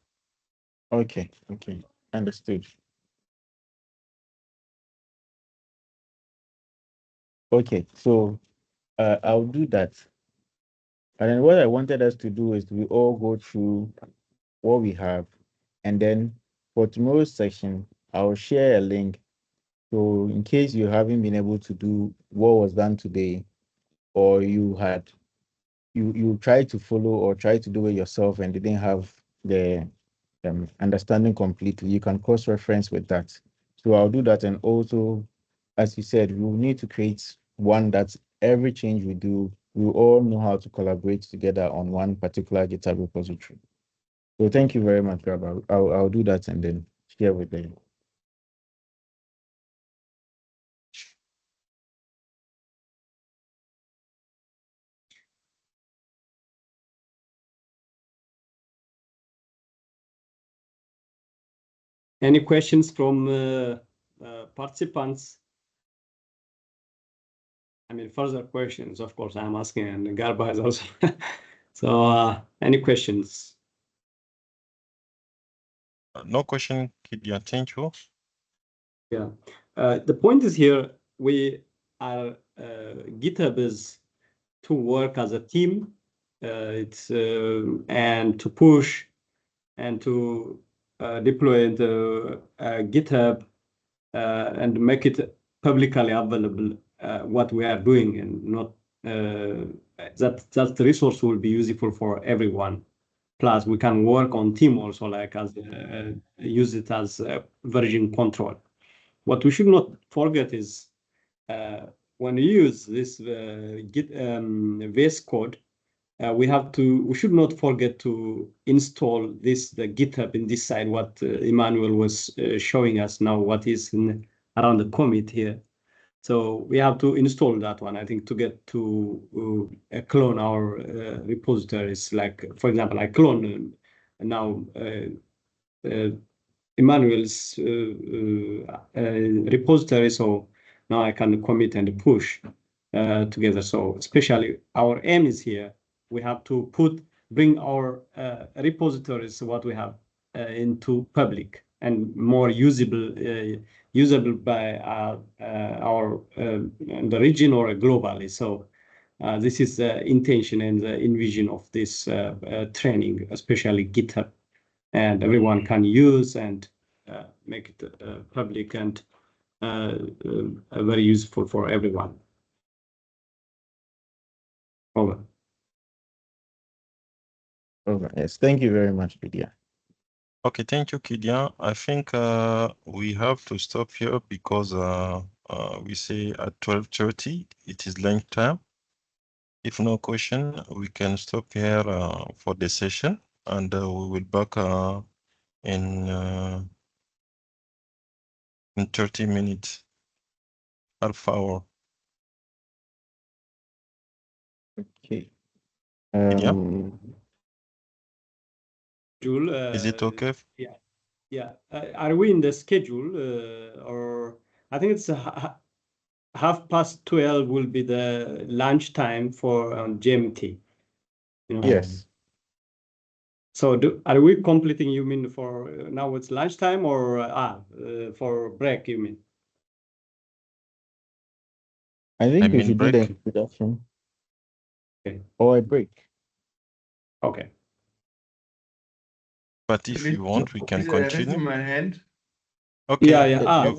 Okay, understood. Okay, so I'll do that. And then what I wanted us to do is we all go through what we have, and then for tomorrow's section, I'll share a link. So in case you haven't been able to do what was done today, or you tried to follow or try to do it yourself and didn't have the understanding completely, you can cross-reference with that. So I'll do that. And also, as you said, we will need to create one that every change we do, we all know how to collaborate together on one particular GitHub repository. So thank you very much, Grab. I'll do that and then share with them. Any questions from participants? I mean, further questions, of course, I'm asking, and Garba is also. So, any questions? No question, Kidia. Thank you. Yeah. The point is here, we are, GitHub is to work as a team. It's and to push and to deploy the GitHub and make it publicly available what we are doing, and not that the resource will be useful for everyone. Plus, we can work on team also, like as use it as version control. what we should not forget is when you use this Git VS Code, we should not forget to install the GitHub in this side, what Emmanuel was showing us now, what is around the commit here. So we have to install that one, I think, to get to clone our repositories. Like, for example, I clone now Emmanuel's repository, so now I can commit and push together. So especially our aim is here, we have to bring our repositories, what we have, into public and more usable by our the region or globally. So this is the intention and the envision of this training, especially GitHub, and everyone can use and make it public and very useful for everyone. Over. Over. Yes, thank you very much, Lydia. Okay, thank you, Kidia. I think we have to stop here because we say at 12:30 it is lunch time. If no question, we can stop here for the session, and we will back in 30 minutes, half hour. Okay. Jule, is it okay? Yeah. Yeah. Are we in the schedule, or I think it's 12:30 will be the lunch time for GMT. You know? Yes. So are we completing, you mean, for now it's lunchtime, or for break, you mean? I think we mean should do break. the introduction. Okay. Or a break. Okay. But if you want, we can continue. Raising my hand. Okay. Yeah.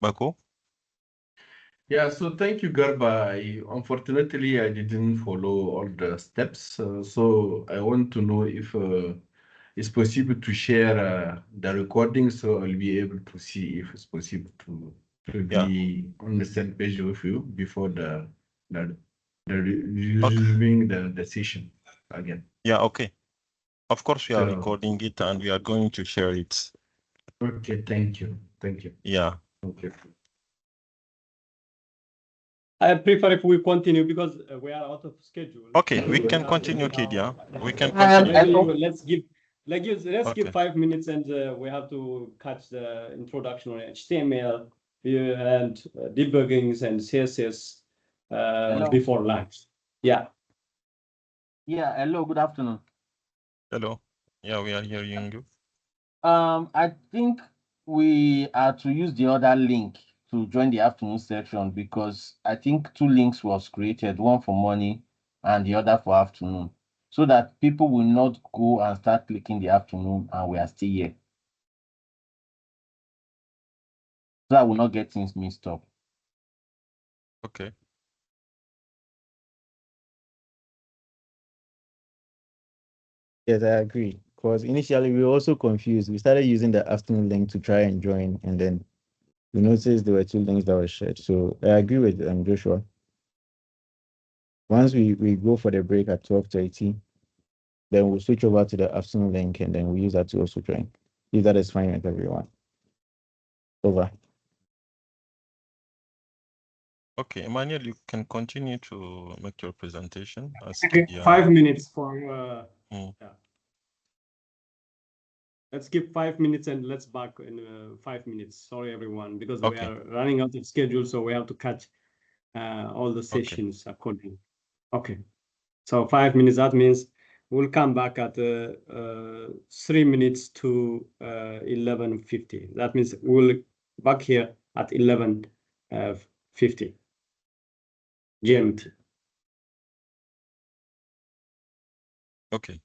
Bako? Yeah, so thank you, Garba. Unfortunately, I didn't follow all the steps. So I want to know if it's possible to share the recording, so I'll be able to see if it's possible to be on the same page with you before resuming the session again. Yeah, okay. Of course, we are recording it and we are going to share it. Okay, thank you. Thank you. Yeah. Okay. I prefer if we continue because we are out of schedule. Okay, we can continue, Kidia. We can continue. Let's give 5 minutes, and we have to catch the introduction on HTML and debuggings and CSS before lunch. Yeah. Yeah. Hello. Good afternoon. Hello. Yeah, we are hearing you. I think we are to use the other link to join the afternoon section because I think 2 links was created, one for morning and the other for afternoon, so that people will not go and start clicking the afternoon and we are still here. So I will not get things mixed up. Okay. Yes, I agree. Because initially we were also confused. We started using the afternoon link to try and join, and then we noticed there were 2 links that were shared. So I agree with Joshua. Once we go for the break at 12:30, then we'll switch over to the afternoon link, and then we use that to also join. If that is fine with everyone. Over. Okay, Emmanuel, you can continue to make your presentation. Okay, 5 minutes for yeah. Let's give 5 minutes and let's back in 5 minutes. Sorry, everyone, because we are running out of schedule, so we have to catch all the sessions accordingly. Okay, so 5 minutes. That means we'll come back at 3 minutes to 11:50. That means we'll back here at 11:50 GMT. Okay.